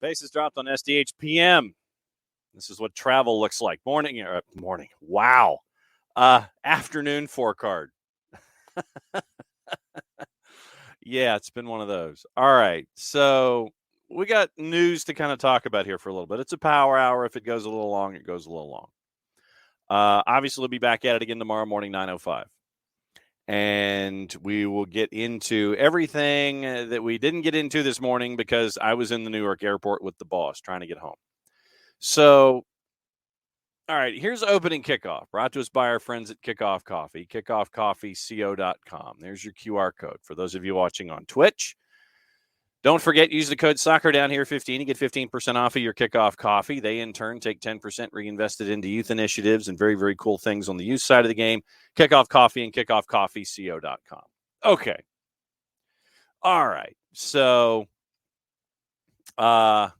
Bases dropped on SDH PM. This is what travel looks like. Morning. Wow. Afternoon forecard. Yeah, it's been one of those. All right. So we got news to kind of talk about here for a little bit. It's a power hour. If it goes a little long, it goes a little long. Obviously, we'll be back at it again tomorrow morning, 9:05. And we will get into everything that we didn't get into this morning because I was in the Newark airport with the boss trying to get home. So, all right, here's opening kickoff, brought to us by our friends at Kickoff Coffee, kickoffcoffeeco.com. There's your QR code for those of you watching on Twitch. Don't forget, use the code SoccerDownHere15 to get 15% off of your Kickoff Coffee. They, in turn, take 10% reinvested into youth initiatives and very, very cool things on the youth side of the game. Kickoff Coffee and kickoffcoffeeco.com. Okay. All right. So, all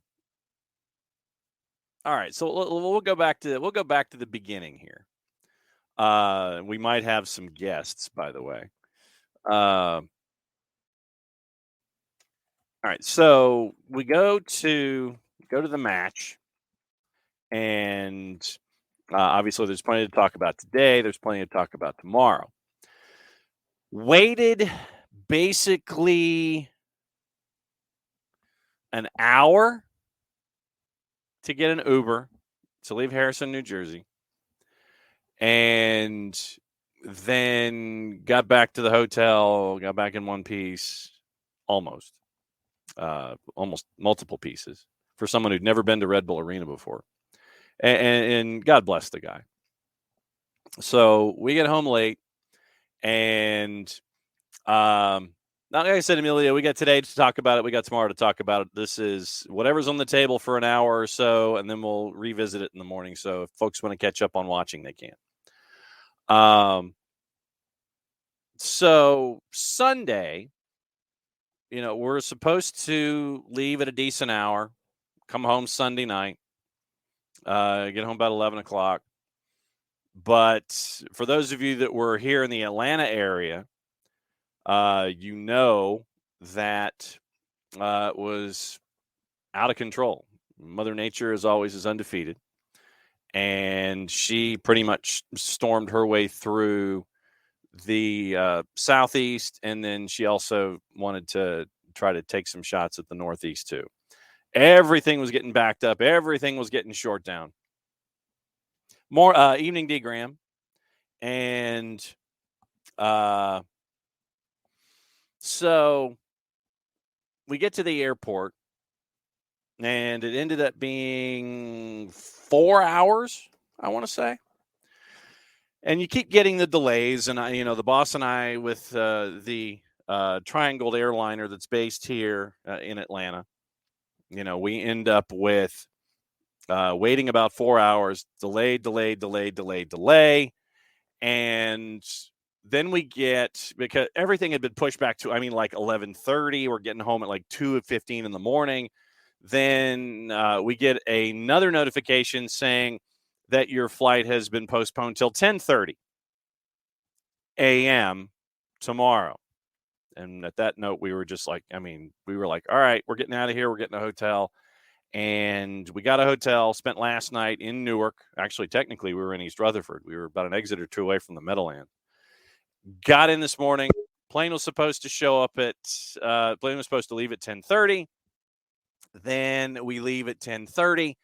right. So we'll go back to the beginning here. We might have some guests, by the way. All right, so we go to the match, and obviously there's plenty to talk about today. There's plenty to talk about tomorrow. Waited basically an hour to get an Uber to leave Harrison, New Jersey, and then got back to the hotel, got back in one piece, almost multiple pieces for someone who'd never been to Red Bull Arena before. And God bless the guy. So we get home late, and like I said, Emilio, we got today to talk about it. We got tomorrow to talk about it. This is whatever's on the table for an hour or so, and then we'll revisit it in the morning. So if folks want to catch up on watching, they can. So Sunday, we're supposed to leave at a decent hour, come home Sunday night, get home about 11 o'clock. But for those of you that were here in the Atlanta area, you know that it was out of control. Mother Nature, as always, is undefeated. And she pretty much stormed her way through the southeast, and then she also wanted to try to take some shots at the northeast too. Everything was getting backed up. Everything was getting short down. More evening D Graham, and so we get to the airport, and it ended up being 4 hours, I want to say. And you keep getting the delays, and the boss and I with the Triangle airliner that's based here in Atlanta, we end up with waiting about 4 hours, delay, and then we get, because everything had been pushed back to, like 11:30. We're getting home at like 2:15 in the morning. Then we get another notification saying that your flight has been postponed till 10:30 a.m. tomorrow. And at that note, we were just like, we were like, all right, we're getting out of here. We're getting a hotel. And we got a hotel, spent last night in Newark. Actually, technically, we were in East Rutherford. We were about an exit or two away from the Meadowland. Got in this morning. Plane was supposed to leave at 10:30. Then we leave at 10:30.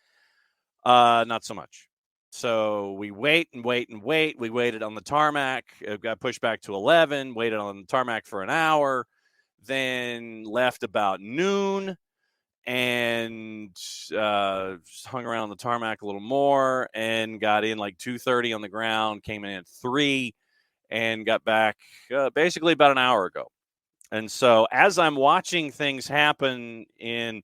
Not so much. So we wait. We waited on the tarmac. It got pushed back to 11. Waited on the tarmac for an hour. Then left about noon and hung around on the tarmac a little more and got in like 2:30 on the ground. Came in at 3 and got back basically about an hour ago. And so as I'm watching things happen in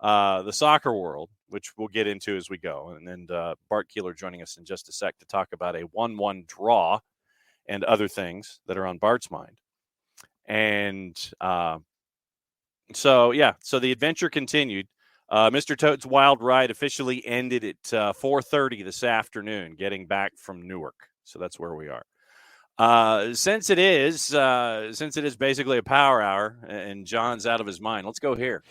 the soccer world, which we'll get into as we go. And Bart Keeler joining us in just a sec to talk about a 1-1 draw and other things that are on Bart's mind. And so the adventure continued. Mr. Toad's wild ride officially ended at 4:30 this afternoon, getting back from Newark. So that's where we are. Since it is basically a power hour and John's out of his mind, let's go here.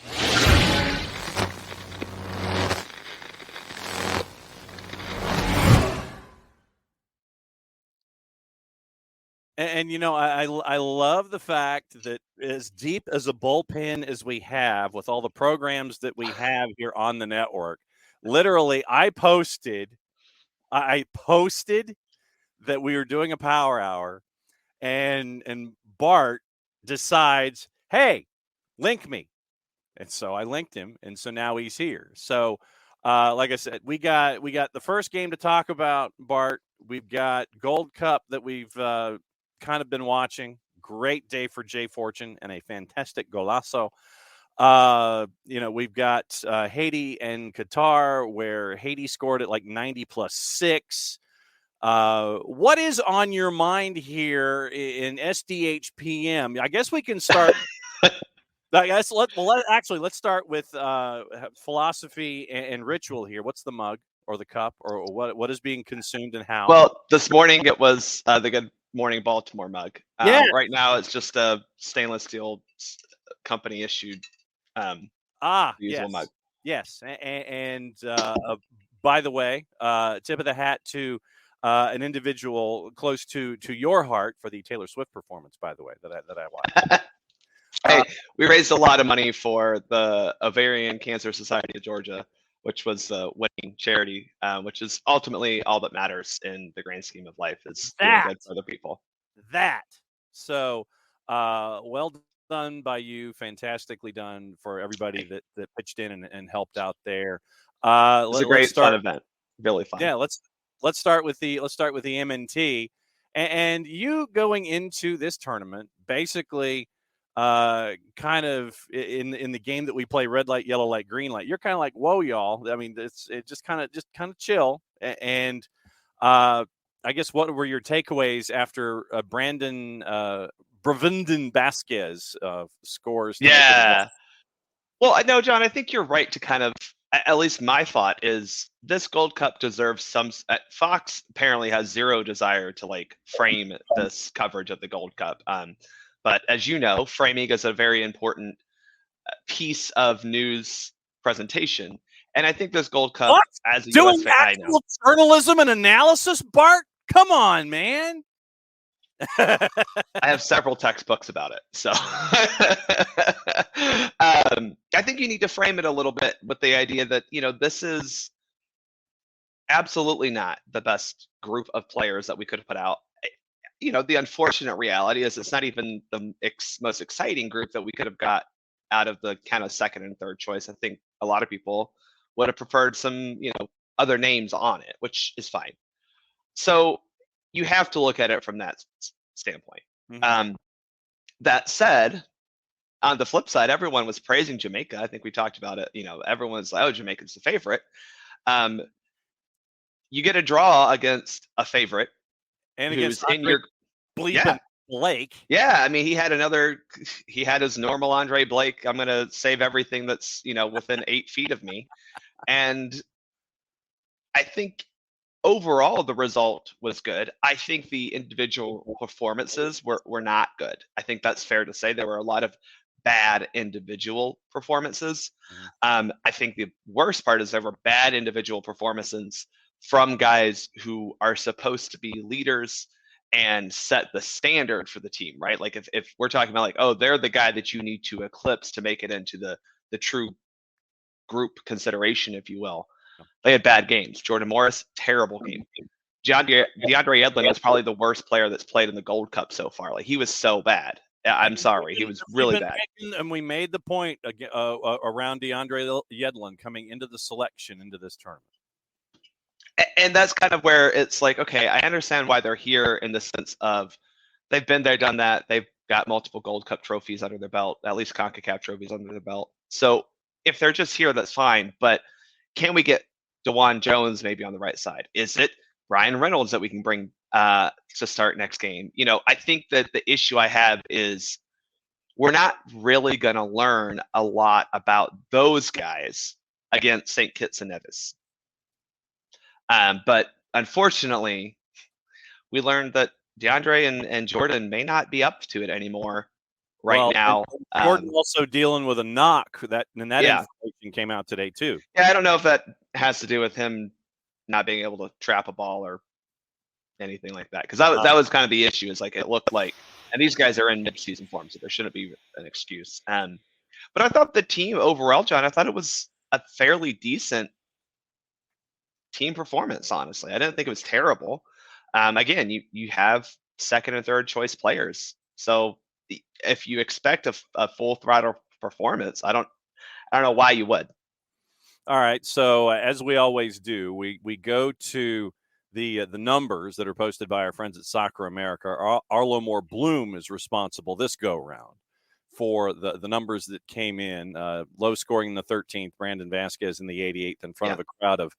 And I love the fact that as deep as a bullpen as we have with all the programs that we have here on the network, literally I posted that we were doing a power hour, and Bart decides, hey, link me. And so I linked him, and so now he's here. So like I said, we got the first game to talk about, Bart. We've got Gold Cup that we've kind of been watching. Great day for Jay Fortune and a fantastic golazo. We've got Haiti and Qatar, where Haiti scored at like 90+6. What is on your mind here in SDH PM? I guess we can start. Let's start with philosophy and ritual here. What's the mug or the cup or what is being consumed and how? Well, this morning it was the Good Morning Baltimore mug. Right now it's just a stainless steel company issued reusable mug. Yes, and by the way, tip of the hat to an individual close to your heart for the Taylor Swift performance, by the way, that I watched. Hey, we raised a lot of money for the Ovarian Cancer Society of Georgia, which was the winning charity, which is ultimately all that matters in the grand scheme of life, is doing good for other people. So, well done by you. Fantastically done for everybody that pitched in and helped out there. It was a great fun event. Really fun. Yeah, let's start with the MNT, and you going into this tournament basically kind of in the game that we play, red light, yellow light, green light. You're kind of like, whoa, y'all. I mean, it just kind of chill. And I guess what were your takeaways after Brandon Bravinden Vasquez scores? Yeah. Well, I know, John, I think you're right to kind of, at least my thought is this Gold Cup deserves some. Fox apparently has zero desire to like frame this coverage of the Gold Cup. But as you know, framing is a very important piece of news presentation. And I think this Gold Cup, what? As a doing US fan, actual journalism and analysis, Bart? Come on, man. I have several textbooks about it. So I think you need to frame it a little bit with the idea that, this is absolutely not the best group of players that we could have put out. The unfortunate reality is it's not even the most exciting group that we could have got out of the kind of second and third choice. I think a lot of people would have preferred some, other names on it, which is fine. So you have to look at it from that standpoint. Mm-hmm. That said, on the flip side, everyone was praising Jamaica. I think we talked about it. Everyone's like, oh, Jamaica's the favorite. You get a draw against a favorite. And against in your Blake. Yeah, I mean, he had his normal Andre Blake. I'm going to save everything that's, within 8 feet of me. And I think overall the result was good. I think the individual performances were not good. I think that's fair to say. There were a lot of bad individual performances. I think the worst part is there were bad individual performances from guys who are supposed to be leaders and set the standard for the team, right? Like if we're talking about like, oh, they're the guy that you need to eclipse to make it into the true group consideration, if you will. They had bad games. Jordan Morris, terrible game. DeAndre Yedlin was probably the worst player that's played in the Gold Cup so far. Like he was so bad. I'm sorry, he was really bad. And we made the point around DeAndre Yedlin coming into the selection into this tournament. And that's kind of where it's like, okay, I understand why they're here in the sense of they've been there, done that. They've got multiple Gold Cup trophies under their belt, at least CONCACAF trophies under their belt. So if they're just here, that's fine. But can we get DeJuan Jones maybe on the right side? Is it Ryan Reynolds that we can bring to start next game? I think that the issue I have is we're not really going to learn a lot about those guys against St. Kitts and Nevis. But unfortunately, we learned that DeAndre and Jordan may not be up to it anymore now. And Jordan also dealing with a knock that information came out today too. Yeah, I don't know if that has to do with him not being able to trap a ball or anything like that, because that was kind of the issue. Is like it looked like, and these guys are in mid-season form, so there shouldn't be an excuse. But I thought the team overall, John, I thought it was a fairly decent team performance. Honestly, I didn't think it was terrible. Again, you have second and third choice players, so if you expect a full throttle performance, I don't know why you would. All right, so as we always do, we go to the numbers that are posted by our friends at Soccer America. Arlo Moore Bloom is responsible this go round for the numbers that came in. Low scoring in the 13th, Brandon Vasquez in the 88th, in front of a crowd of.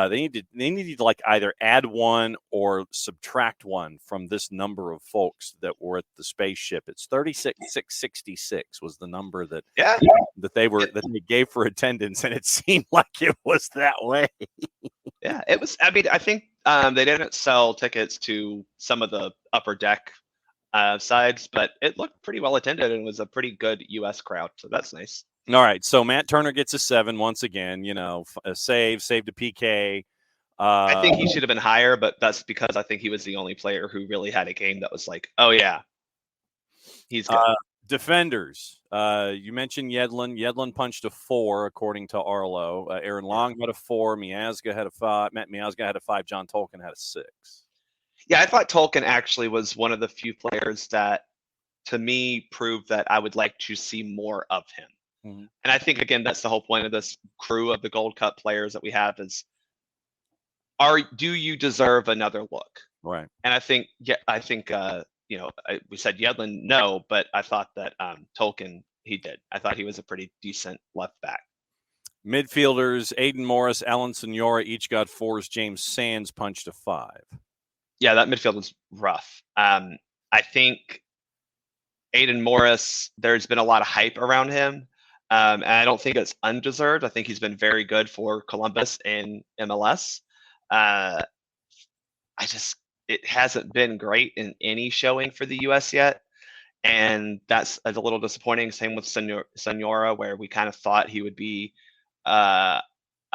They needed to like either add one or subtract one from this number of folks that were at the spaceship. It's 36,666 was the number that they gave for attendance, and it seemed like it was that way. Yeah, it was. I mean, I think they didn't sell tickets to some of the upper deck sides, but it looked pretty well attended and was a pretty good U.S. crowd, so that's nice. All right, so Matt Turner gets a 7 once again. A saved a PK. I think he should have been higher, but that's because I think he was the only player who really had a game that was like, oh yeah, he's good. Defenders. You mentioned Yedlin. Yedlin punched a 4 according to Arlo. Aaron Long had a 4. Miazga had a 5. Matt Miazga had a 5. John Tolkien had a 6. Yeah, I thought Tolkien actually was one of the few players that, to me, proved that I would like to see more of him. Mm-hmm. And I think, again, that's the whole point of this crew of the Gold Cup players that we have is, do you deserve another look? Right. And I think, we said Yedlin, no, but I thought that Tolkien, he did. I thought he was a pretty decent left back. Midfielders, Aiden Morris, Alan Senora each got 4s. James Sands punched a 5. Yeah, that midfield was rough. I think Aiden Morris, there's been a lot of hype around him. And I don't think it's undeserved. I think he's been very good for Columbus and MLS. It hasn't been great in any showing for the U.S. yet. And that's a little disappointing. Same with Senora, where we kind of thought he would be a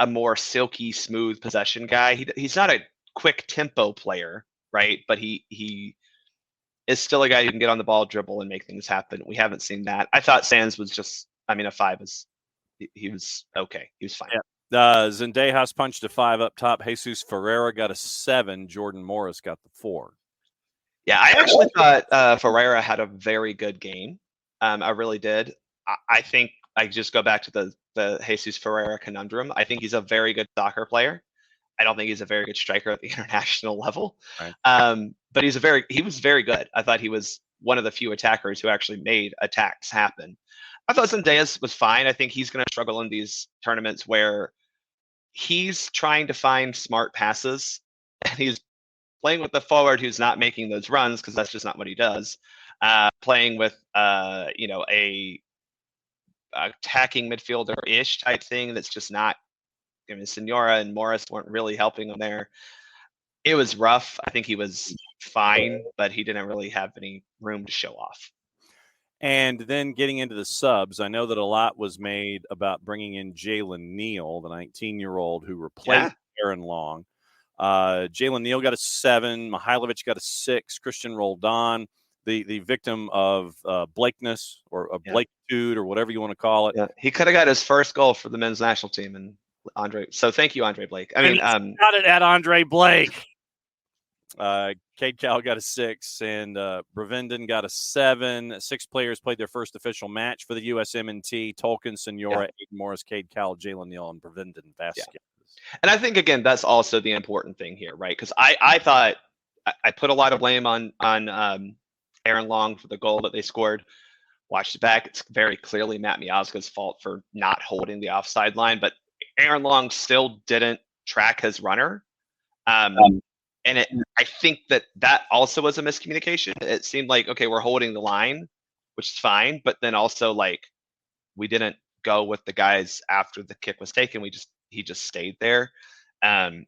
more silky, smooth possession guy. He's not a quick tempo player, right? But he is still a guy who can get on the ball, dribble, and make things happen. We haven't seen that. I thought Sands was just, a 5 he was okay. He was fine. Yeah. Zendejas punched a 5 up top. Jesus Ferreira got a 7. Jordan Morris got the 4. Yeah, I actually thought Ferreira had a very good game. I really did. I think I just go back to the Jesus Ferreira conundrum. I think he's a very good soccer player. I don't think he's a very good striker at the international level. Right. But he was very good. I thought he was one of the few attackers who actually made attacks happen. I thought Zendejas was fine. I think he's going to struggle in these tournaments where he's trying to find smart passes, and he's playing with the forward who's not making those runs because that's just not what he does. Playing with a attacking midfielder-ish type thing that's just not. Senora and Morris weren't really helping him there. It was rough. I think he was fine, but he didn't really have any room to show off. And then getting into the subs, I know that a lot was made about bringing in Jalen Neal, the 19-year-old who replaced Aaron Long. Jalen Neal got a 7. Mihailovic got a 6. Christian Roldan, the victim of Blakeness or Blakitude or whatever you want to call it. Yeah. He could have got his first goal for the men's national team, and Andre. So thank you, Andre Blake. Got it at Andre Blake. Cade Cal got a 6, and Bravendon got a 7. 6 players played their first official match for the USMNT. Tolkien, Senora, Aiden Morris, Cade Cal, Jalen Neal, and Bravendon Vasquez. Yeah. And I think, again, that's also the important thing here, right? Because I thought I put a lot of blame on Aaron Long for the goal that they scored. watched it back. It's very clearly Matt Miazga's fault for not holding the offside line, but Aaron Long still didn't track his runner. And I think that also was a miscommunication. It seemed like, okay, we're holding the line, which is fine, but then also like we didn't go with the guys after the kick was taken. He just stayed there. And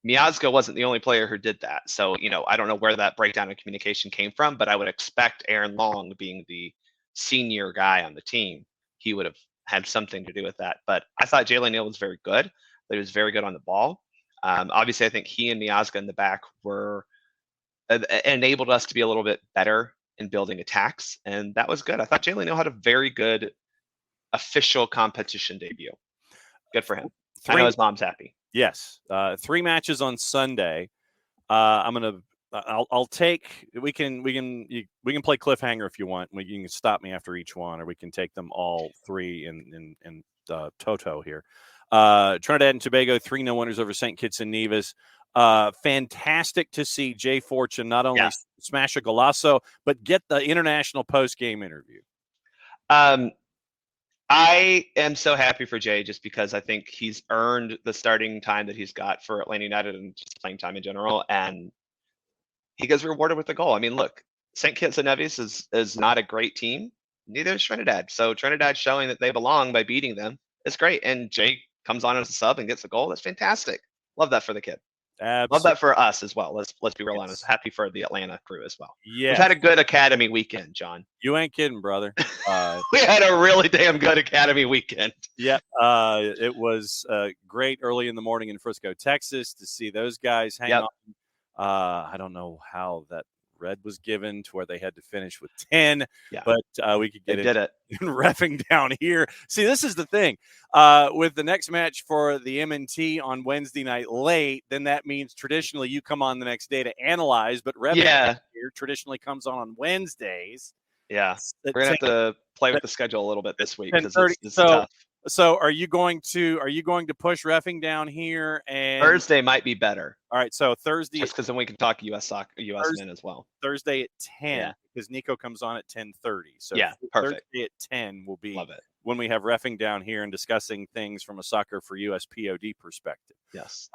Miazga wasn't the only player who did that. So, I don't know where that breakdown in communication came from, but I would expect Aaron Long, being the senior guy on the team, he would have had something to do with that. But I thought Jalen Neal was very good. He was very good on the ball. Obviously, I think he and Miazga in the back were enabled us to be a little bit better in building attacks, and that was good. I thought Jalen Neal had a very good official competition debut. Good for him. I know his mom's happy. Yes, 3 matches on Sunday. I'll take. We can play cliffhanger if you want. You can stop me after each one, or we can take them all 3 in toto here. Trinidad and Tobago 3-0 winners over St. Kitts and Nevis. Fantastic to see Jay Fortune not only smash a golazo, but get the international post-game interview. I am so happy for Jay, just because I think he's earned the starting time that he's got for Atlanta United and just playing time in general, and he gets rewarded with a goal. I mean, look, St. Kitts and Nevis is not a great team. Neither is Trinidad. So Trinidad showing that they belong by beating them is great, and Jay comes on as a sub and gets a goal. That's fantastic. Love that for the kid. Absolutely. Love that for us as well. Let's be real honest. Happy for the Atlanta crew as well. Yeah, we've had a good academy weekend, John. You ain't kidding, brother. We had a really damn good academy weekend. Yep. It was great early in the morning in Frisco, Texas, to see those guys hang on. I don't know how that red was given to where they had to finish with 10, but we could get it in reffing down here. See, this is the thing. With the next match for the MNT on Wednesday night late, then that means traditionally you come on the next day to analyze, but reffing here traditionally comes on Wednesdays. Yeah, we're going to have to play with the schedule a little bit this week because it's tough. So are you going to push reffing down here? And Thursday might be better. All right, so Thursday, just because then we can talk US soccer, US men as well. Thursday at 10, because Nico comes on at 10:30. So perfect. Thursday at 10 will be Love it. When we have reffing down here and discussing things from a Soccer for USPOD perspective. Yes.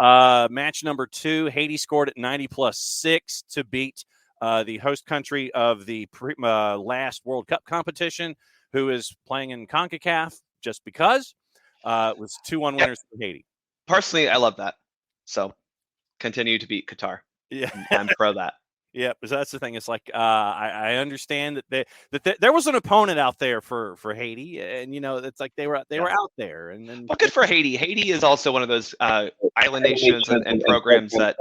Match number 2, Haiti scored at 90+6 to beat the host country of the last World Cup competition, who is playing in CONCACAF. Just because it was 2-1 winners for Haiti. Personally, I love that. So continue to beat Qatar. Yeah, I'm pro that. Yeah, because that's the thing. It's like I understand that there was an opponent out there for Haiti, and it's like they were out there. And well, good for Haiti. Haiti is also one of those island nations and programs that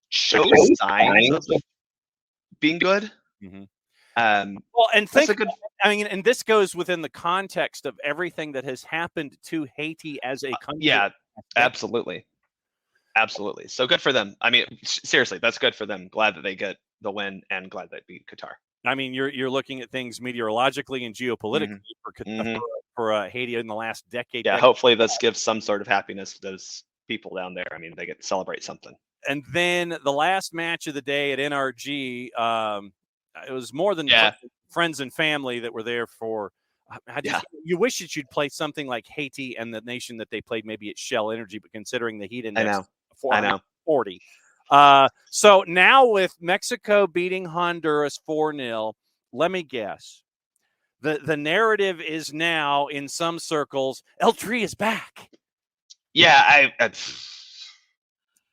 show signs of being good. Mm-hmm. Well, and and this goes within the context of everything that has happened to Haiti as a country. Yeah, absolutely. So good for them. I mean, seriously, that's good for them. Glad that they get the win and glad they beat Qatar. I mean, you're looking at things meteorologically and geopolitically for Haiti in the last decade. Yeah, hopefully this gives some sort of happiness to those people down there. I mean, they get to celebrate something. And then the last match of the day at NRG. It was more than friends and family that were there for. You wish that you'd play something like Haiti and the nation that they played maybe at Shell Energy, but considering the heat index, 440. So now with Mexico beating Honduras 4-0, let me guess. The narrative is now in some circles, El Tri is back. Yeah,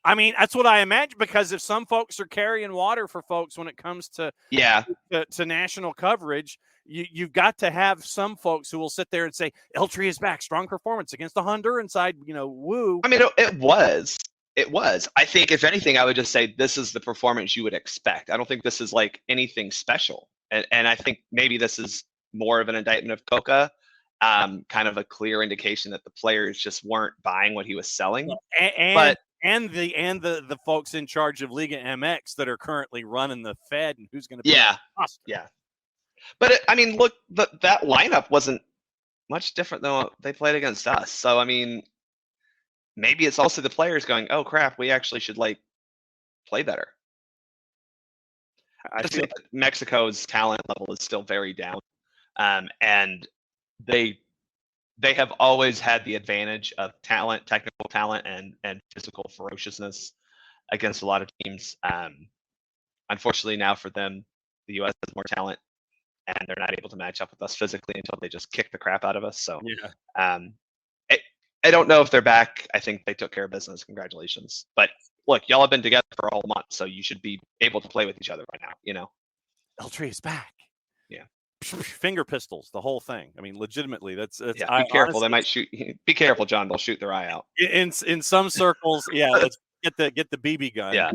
I mean, that's what I imagine, because if some folks are carrying water for folks when it comes to national coverage, you've got to have some folks who will sit there and say, El Tri is back, strong performance against the Honduran side, woo. I mean, it was. I think, if anything, I would just say this is the performance you would expect. I don't think this is like anything special. And I think maybe this is more of an indictment of Coca, kind of a clear indication that the players just weren't buying what he was selling. And the folks in charge of Liga MX that are currently running the Fed and who's going to be But I mean, look, that lineup wasn't much different than what they played against us. So I mean, maybe it's also the players going, "Oh crap, we actually should play better." I feel that Mexico's talent level is still very down, and they have always had the advantage of talent, technical talent, and physical ferociousness against a lot of teams. Unfortunately, now for them, the U.S. has more talent, and they're not able to match up with us physically until they just kick the crap out of us. So, I don't know if they're back. I think they took care of business. Congratulations. But look, y'all have been together for a whole month, so you should be able to play with each other right now. Eltree is back. Yeah. Finger pistols, the whole thing. I mean, legitimately, that's be careful. They might shoot. Be careful, John. They'll shoot their eye out. In some circles, let's get the BB gun. Yeah.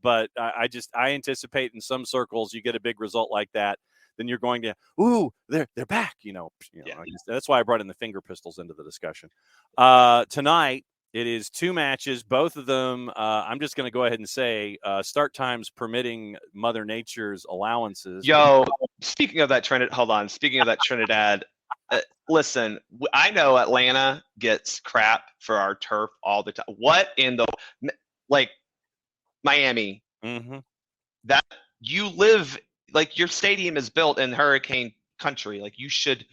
But I anticipate in some circles you get a big result like that, then you're going to they're back. That's why I brought in the finger pistols into the discussion. Tonight it is 2 matches, both of them. I'm just going to go ahead and say start times permitting Mother Nature's allowances. Yo, speaking of that Trinidad, listen, I know Atlanta gets crap for our turf all the time. What in the Miami? Mm-hmm. That you live your stadium is built in hurricane country. You should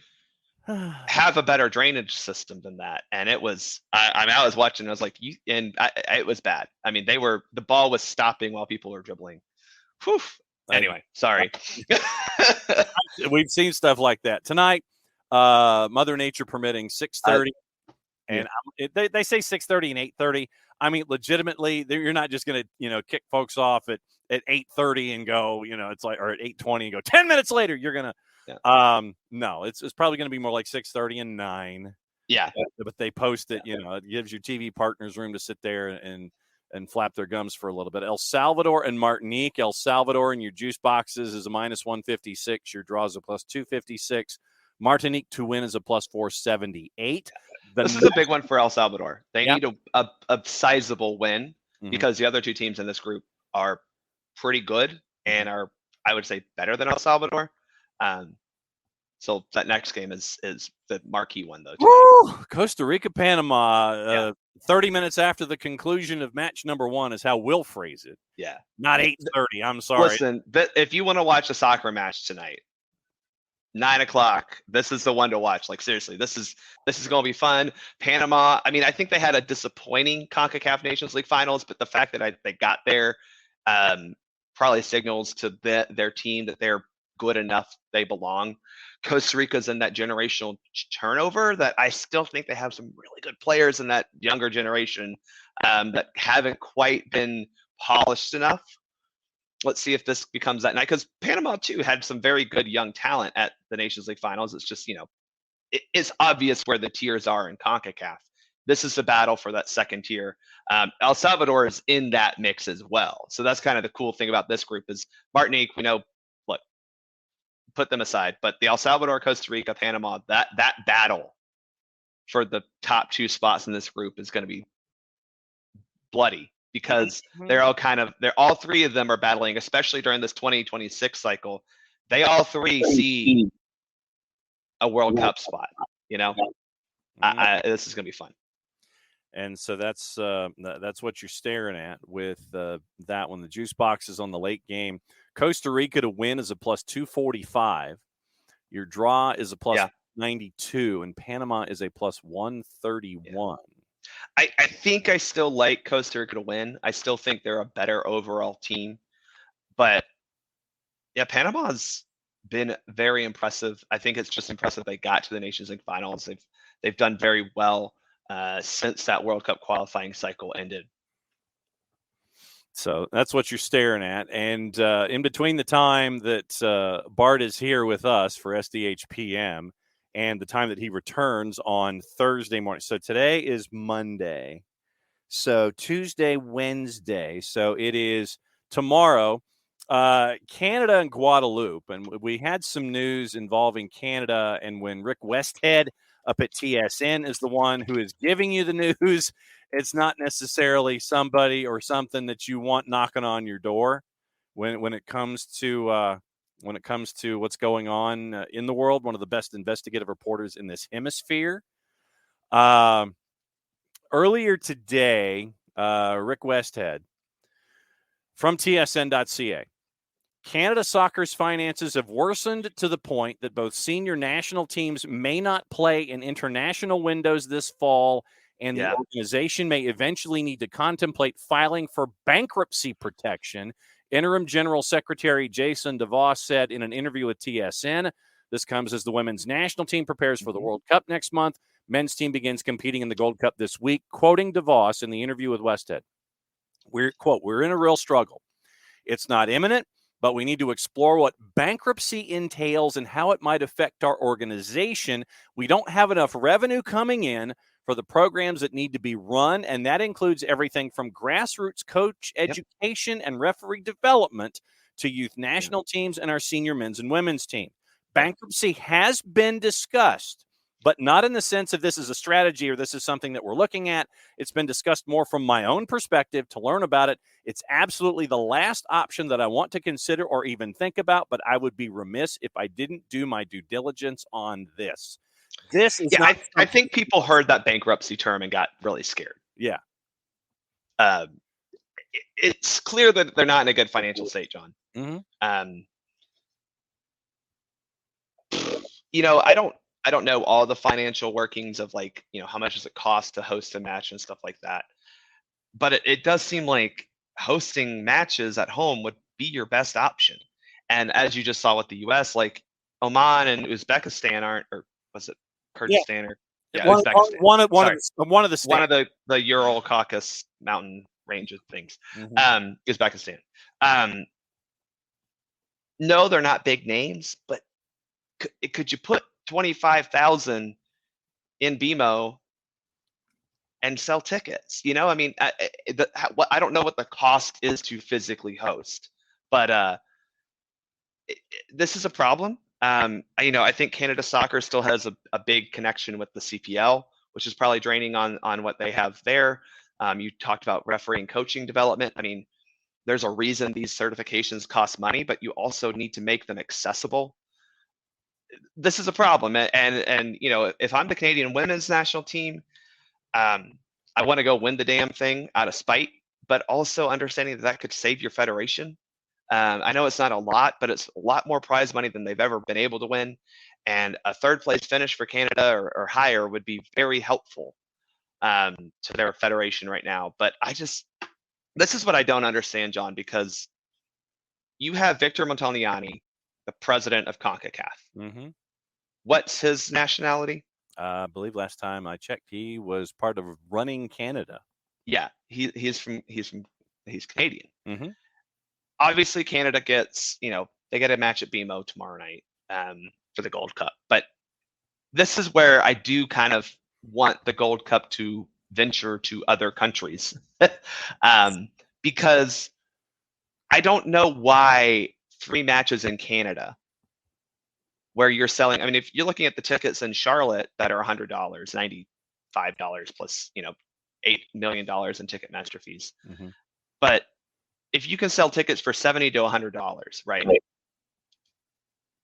have a better drainage system than that. And it was, I was watching. I was like, it was bad. I mean, the ball was stopping while people were dribbling. Whew. Anyway, sorry. We've seen stuff like that tonight. Mother Nature permitting 6:30, and they say 6:30 and 8:30. I mean, legitimately, you're not just going to kick folks off at 8:30 and go, it's like, or at 8:20 and go 10 minutes later. You're gonna, no, it's probably going to be more like 6:30 and 9. Yeah, but they post it. It gives your TV partners room to sit there and flap their gums for a little bit. El Salvador and Martinique. El Salvador in your juice boxes is a -156. Your draw is a +256. Martinique to win is a +478. This is a big one for El Salvador. They need a sizable win because the other 2 teams in this group are pretty good and are, I would say, better than El Salvador. So that next game is the marquee one, though. Woo! Costa Rica, Panama. 30 minutes after the conclusion of match number 1 is how we'll phrase it. Yeah. Not 8:30. I'm sorry. Listen, if you want to watch a soccer match tonight, 9:00, this is the one to watch. Seriously, this is going to be fun. Panama, I mean, I think they had a disappointing CONCACAF Nations League finals, but the fact that they got there probably signals to their team that they're good enough, they belong. Costa Rica's in that generational turnover that I still think they have some really good players in that younger generation that haven't quite been polished enough. Let's see if this becomes that night, because Panama too had some very good young talent at the Nations League finals. It's just, it's obvious where the tiers are in CONCACAF. This is the battle for that second tier. El Salvador is in that mix as well. So that's kind of the cool thing about this group is Martinique, look, put them aside, but the El Salvador, Costa Rica, Panama, that battle for the top 2 spots in this group is going to be bloody. Because all 3 of them are battling, especially during this 2026 cycle. They all 3 see a World Cup spot. This is going to be fun. And so that's what you're staring at with that one. The juice box is on the late game. Costa Rica to win is a +245. Your draw is a +92, and Panama is a +131. Yeah. I think I still like Costa Rica to win. I still think they're a better overall team. But, Panama's been very impressive. I think it's just impressive they got to the Nations League finals. They've done very well since that World Cup qualifying cycle ended. So that's what you're staring at. And in between the time that Bart is here with us for SDH PM and the time that he returns on Thursday morning. So today is Monday. So Tuesday, Wednesday. So it is tomorrow, Canada and Guadeloupe. And we had some news involving Canada. And when Rick Westhead up at TSN is the one who is giving you the news, it's not necessarily somebody or something that you want knocking on your door when it comes to what's going on in the world. One of the best investigative reporters in this hemisphere. Earlier today, Rick Westhead from TSN.ca Canada Soccer's finances have worsened to the point that both senior national teams may not play in international windows this fall, and the organization may eventually need to contemplate filing for bankruptcy protection. Interim General Secretary Jason DeVos said in an interview with TSN. This comes as the women's national team prepares for the World Cup next month. Men's team begins competing in the Gold Cup this week. Quoting DeVos in the interview with Westhead, we're in a real struggle. It's not imminent, but we need to explore what bankruptcy entails and how it might affect our organization. We don't have enough revenue coming in for the programs that need to be run, and that includes everything from grassroots coach education and referee development to youth national teams and our senior men's and women's team. Bankruptcy has been discussed, but not in the sense of this is a strategy or this is something that we're looking at. It's been discussed more from my own perspective to learn about it. It's absolutely the last option that I want to consider or even think about, but I would be remiss if I didn't do my due diligence on this. This is I think people heard that bankruptcy term and got really scared. Yeah. It's clear that they're not in a good financial state, John. Mm-hmm. I don't know all the financial workings of how much does it cost to host a match and stuff like that. But it does seem like hosting matches at home would be your best option. And as you just saw with the U.S., like Oman and Uzbekistan aren't, or was it Kyrgyzstan or Uzbekistan? One of the states. One of the Ural Caucasus mountain range of things. Uzbekistan. No, they're not big names, but could you put 25,000 in BMO and sell tickets? I mean, I don't know what the cost is to physically host, but this is a problem. I think Canada Soccer still has a big connection with the CPL, which is probably draining on what they have there. You talked about referee and coaching development. I mean, there's a reason these certifications cost money, but you also need to make them accessible. This is a problem, and if I'm the Canadian women's national team, I want to go win the damn thing out of spite, but also understanding that could save your federation. I know it's not a lot, but it's a lot more prize money than they've ever been able to win, and a third place finish for Canada or higher would be very helpful to their federation right now. But this is what I don't understand, John, because you have Victor Montagnani, the president of CONCACAF. Mm-hmm. What's his nationality? I believe last time I checked, he was part of Running Canada. Yeah, he's Canadian. Mm-hmm. Obviously, Canada gets they get a match at BMO tomorrow night for the Gold Cup. But this is where I do kind of want the Gold Cup to venture to other countries because I don't know why 3 matches in Canada where you're selling. I mean, if you're looking at the tickets in Charlotte that are $100, $95 plus, $8 million in Ticketmaster fees. Mm-hmm. But if you can sell tickets for $70 to $100, right?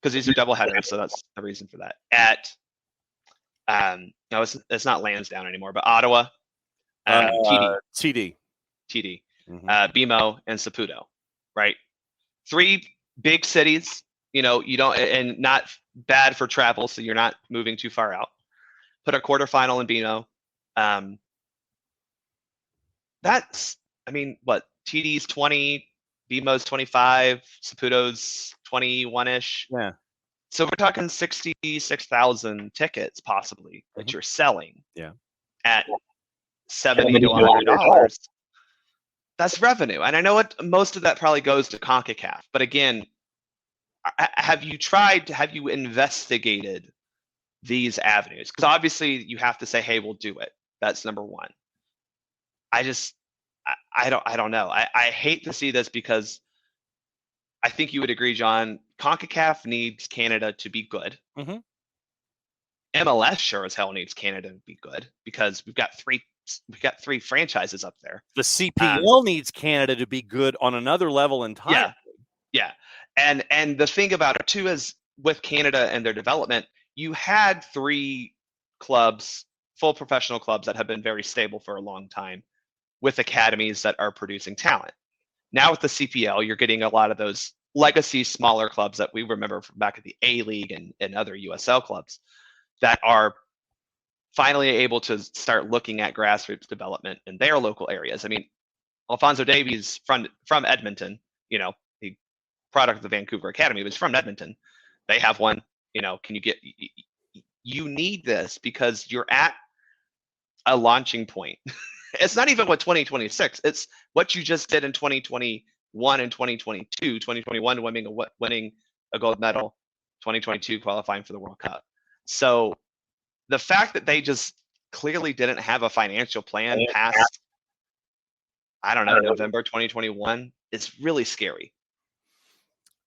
Because these are double headers, so that's the reason for that. At no, it's not Lansdowne anymore, but Ottawa, TD, mm-hmm. BMO, and Saputo, right? 3 big cities. You don't, and not bad for travel, so you're not moving too far out. Put a quarterfinal in BMO. That's, I mean, what? TD's 20, BMO's 25, Saputo's 21-ish. Yeah. So we're talking 66,000 tickets possibly that you're selling. Yeah. At $70 to $100. That's revenue, and I know most of that probably goes to CONCACAF. But again, have you investigated these avenues? Because obviously you have to say, hey, we'll do it. That's number one. I don't know. I hate to see this because I think you would agree, John, CONCACAF needs Canada to be good. Mm-hmm. MLS sure as hell needs Canada to be good because we've got three franchises up there. The CPL needs Canada to be good on another level entirely. Yeah. And the thing about it too is with Canada and their development, you had 3 clubs, full professional clubs that have been very stable for a long time with academies that are producing talent. Now with the CPL, you're getting a lot of those legacy smaller clubs that we remember from back at the A-League and other USL clubs that are finally able to start looking at grassroots development in their local areas. I mean, Alphonso Davies from Edmonton, the product of the Vancouver Academy, was from Edmonton. They have one. You need this because you're at a launching point. It's not even what 2026. It's what you just did in 2021 and 2022. 2021 winning a gold medal, 2022 qualifying for the World Cup. So the fact that they just clearly didn't have a financial plan past, I don't know, November 2021 is really scary.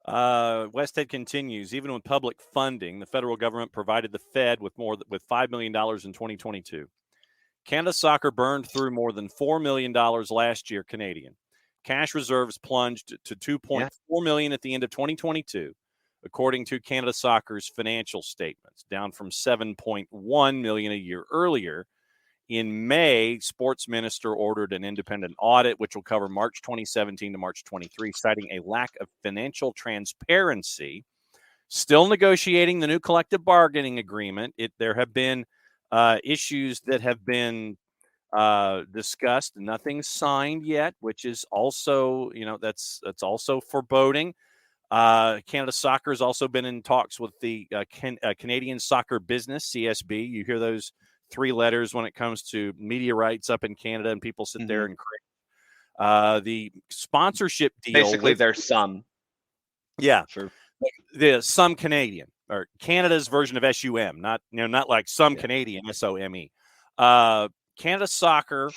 Westhead continues, even with public funding, the federal government provided the Fed with $5 million in 2022. Canada Soccer burned through more than $4 million last year Canadian. Cash reserves plunged to $2.4 million at the end of 2022, according to Canada Soccer's financial statements, down from $7.1 million a year earlier. In May, Sports Minister ordered an independent audit, which will cover March 2017 to March 23, citing a lack of financial transparency. Still negotiating the new collective bargaining agreement. There have been issues that have been discussed. Nothing's signed yet, which is also, that's also foreboding. Canada Soccer has also been in talks with the Canadian Soccer Business, CSB. You hear those three letters when it comes to media rights up in Canada, and people sit there and create the sponsorship deal. Basically, there's some. Yeah. Sure. The Some Canadian, or Canada's version of SUM, not like Some Canadian, SOME. Canada Soccer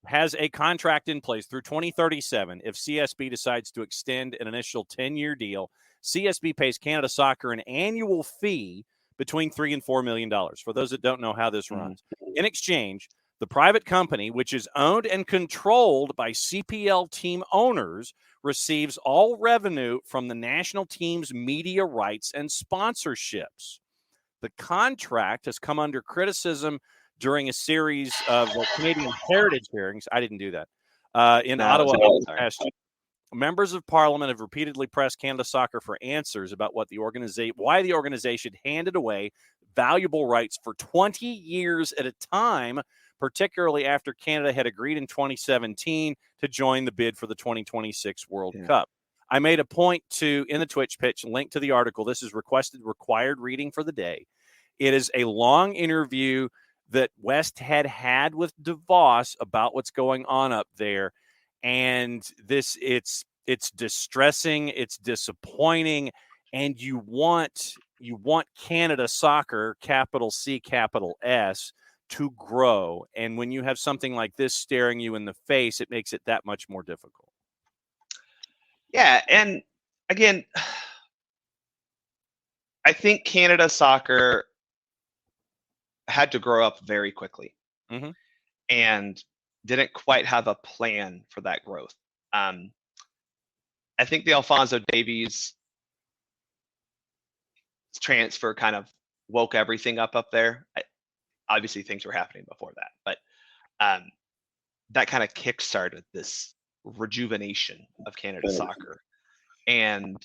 has a contract in place through 2037. If CSB decides to extend an initial 10-year deal, CSB pays Canada Soccer an annual fee between $3 and $4 million. For those that don't know how this runs. In exchange, the private company, which is owned and controlled by CPL team owners, receives all revenue from the national team's media rights and sponsorships. The contract has come under criticism during a series of Canadian heritage hearings. I didn't do that. In Ottawa last year. Members of Parliament have repeatedly pressed Canada Soccer for answers about why the organization handed away valuable rights for 20 years at a time, particularly after Canada had agreed in 2017 to join the bid for the 2026 World Cup. I made a point to, in the Twitch pitch, link to the article. This is required reading for the day. It is a long interview that West had with DeVos about what's going on up there. And it's distressing, it's disappointing, and you want Canada Soccer, capital C, capital S, to grow. And when you have something like this staring you in the face, it makes it that much more difficult. Yeah, and again, I think Canada Soccer had to grow up very quickly and didn't quite have a plan for that growth. I think the Alphonso Davies transfer kind of woke everything up there. Obviously, things were happening before that, but that kind of kickstarted this rejuvenation of Canada Soccer. And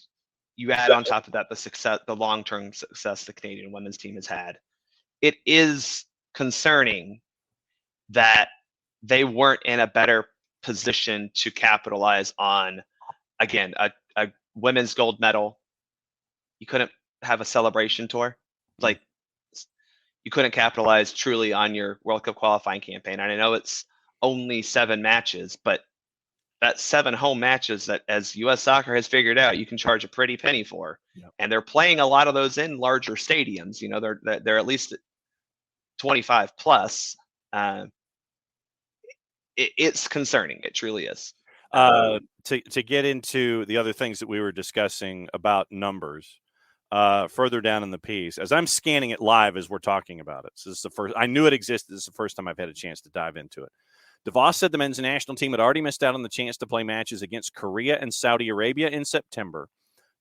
you add on top of that the long-term success the Canadian women's team has had. It is concerning that they weren't in a better position to capitalize on, again, a women's gold medal. You couldn't have a celebration tour. Like, you couldn't capitalize truly on your World Cup qualifying campaign. And I know it's only 7 matches, but that's 7 home matches that, as U.S. Soccer has figured out, you can charge a pretty penny for. Yep. And they're playing a lot of those in larger stadiums. You know, they're at least 25 plus. It's concerning. It truly is. To get into the other things that we were discussing about numbers, further down in the piece, as I'm scanning it live as we're talking about it. So this is the first. I knew it existed. This is the first time I've had a chance to dive into it. DeVos said the men's national team had already missed out on the chance to play matches against Korea and Saudi Arabia in September.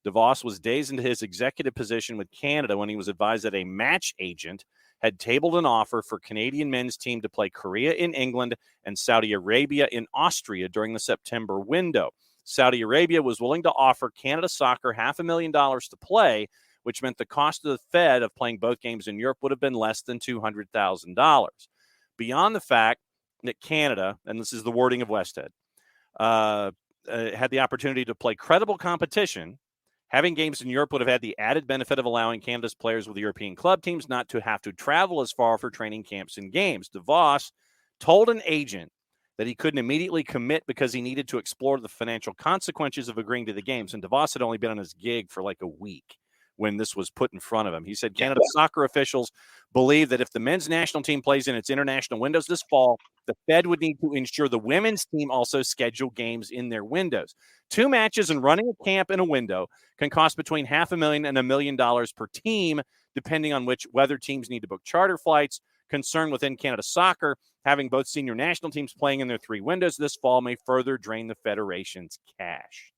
DeVos was days into his executive position with Canada when he was advised that a match agent had tabled an offer for Canadian men's team to play Korea in England and Saudi Arabia in Austria during the September window. Saudi Arabia was willing to offer Canada Soccer $500,000 to play, which meant the cost of the Fed of playing both games in Europe would have been less than $200,000. Beyond the fact that Canada, and this is the wording of Westhead, had the opportunity to play credible competition, having games in Europe would have had the added benefit of allowing Canada's players with European club teams not to have to travel as far for training camps and games. DeVos told an agent that he couldn't immediately commit because he needed to explore the financial consequences of agreeing to the games. And DeVos had only been on his gig for like a week when this was put in front of him. He said Canada soccer officials believe that if the men's national team plays in its international windows this fall, the Fed would need to ensure the women's team also schedule games in their windows. 2 matches and running a camp in a window can cost between $500,000 and $1 million per team, depending on whether teams need to book charter flights. Concern within Canada Soccer, having both senior national teams playing in their 3 windows this fall may further drain the federation's cash.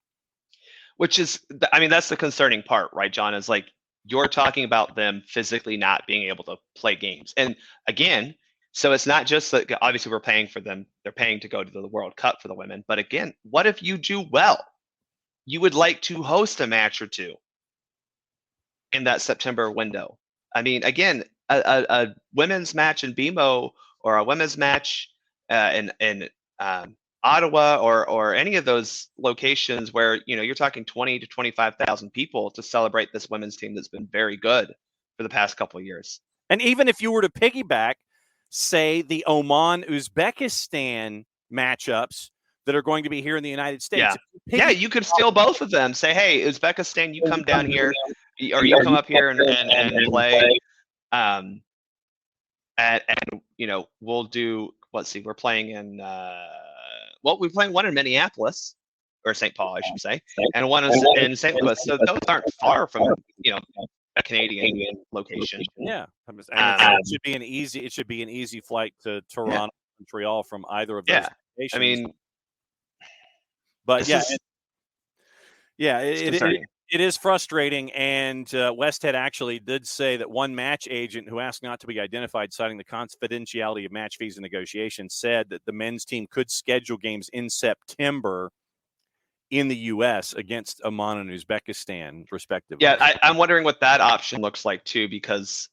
Which is, I mean, that's the concerning part, right, John? Is like you're talking about them physically not being able to play games. And again, so it's not just that obviously we're paying for them. They're paying to go to the World Cup for the women. But again, what if you do well? You would like to host a match or 2 in that September window. I mean, again, a women's match in BMO or a women's match in Ottawa or any of those locations where, you know, you're talking 20 to 25,000 people to celebrate this women's team that's been very good for the past couple of years. And even if you were to piggyback, say, the Oman-Uzbekistan matchups that are going to be here in the United States. Yeah, you could steal both of them. Say, hey, Uzbekistan, you come down here, or you come up here and play. And you know, we'll do, let's see, we're playing in, we're playing one in Minneapolis, or St. Paul, I should say, and one in St. Louis. So those aren't far from, you know, a Canadian location. Yeah, and it should be an easy flight to Toronto, Montreal from either of those locations. I mean, but it is frustrating. And Westhead actually did say that one match agent who asked not to be identified, citing the confidentiality of match fees and negotiations, said that the men's team could schedule games in September in the U.S. against Oman and Uzbekistan, respectively. Yeah, I'm wondering what that option looks like, too, because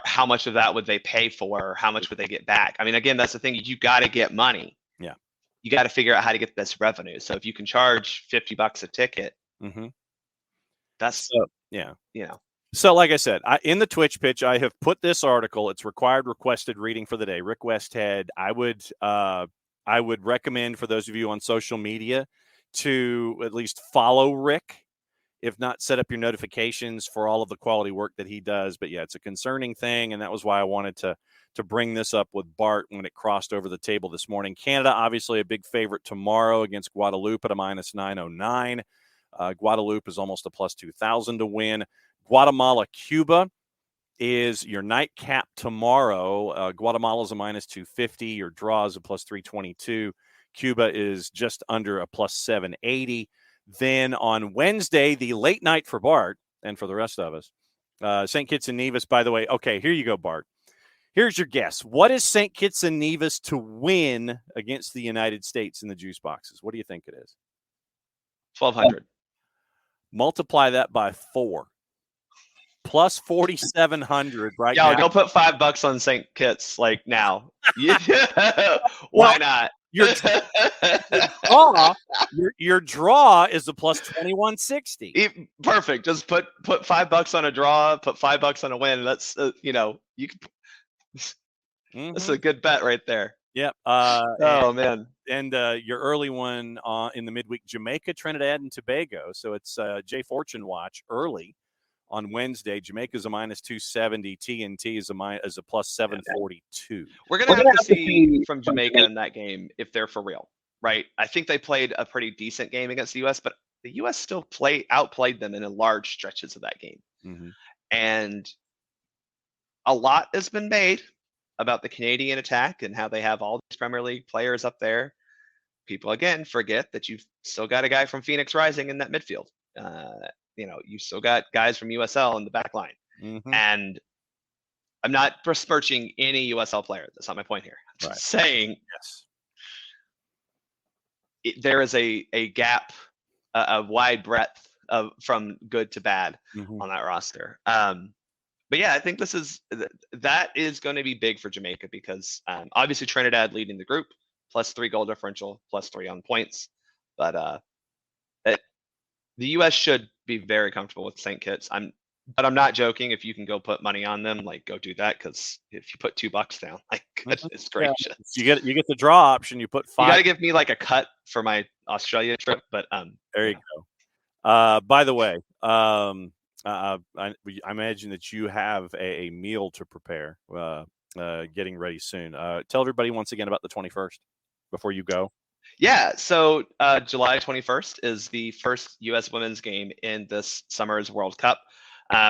how much of that would they pay for? How much would they get back? I mean, again, that's the thing. You got to get money. Yeah. You got to figure out how to get this revenue. So if you can charge $50 a ticket, that's, you know. So like I said, in the Twitch pitch, I have put this article. It's required requested reading for the day. Rick Westhead. I would recommend for those of you on social media to at least follow Rick, if not set up your notifications for all of the quality work that he does. But yeah, it's a concerning thing, and that was why I wanted to bring this up with Bart when it crossed over the table this morning. Canada, obviously a big favorite tomorrow against Guadeloupe at a -909. Guadeloupe is almost a +2,000 to win. Guatemala, Cuba is your nightcap tomorrow. Guatemala is a -250. Your draw is a +322. Cuba is just under a +780. Then on Wednesday, the late night for Bart and for the rest of us, St. Kitts and Nevis, by the way. Okay, here you go, Bart. Here's your guess. What is St. Kitts and Nevis to win against the United States in the juice boxes? What do you think it is? 1,200. Multiply that by 4. Plus 4,700 right now. Go put $5 on St. Kitts like now. Why not? Your draw is a +2,160. Perfect. Just put $5 on a draw. Put $5 on a win. That's you know, you can. That's a good bet right there. Yep. Man. And your early one in the midweek, Jamaica, Trinidad, and Tobago. So it's J Fortune watch early on Wednesday. Jamaica's a -270. TNT is a +742. We're gonna have to see from Jamaica in that game if they're for real, right? I think they played a pretty decent game against the U.S., but the U.S. still outplayed them in large stretches of that game. And a lot has been made about the Canadian attack and how they have all these Premier League players up there. People, again, forget that you've still got a guy from Phoenix Rising in that midfield. You know, you still got guys from USL in the back line. And I'm not besmirching any USL player. That's not my point here. I'm just saying there is a gap, a wide breadth of from good to bad on that roster. But yeah, I think that is going to be big for Jamaica because obviously Trinidad leading the group, plus 3 goal differential, plus 3 on points. But the U.S. should be very comfortable with St. Kitts. But I'm not joking. If you can go put money on them, like go do that, because if you put $2 down, like goodness gracious, you get the draw option. You put 5. You got to give me like a cut for my Australia trip. But there you go. By the way, I imagine that you have a meal to prepare. Getting ready soon. Tell everybody once again about the 21st before you go. Yeah, so July 21st is the first U.S. women's game in this summer's World Cup.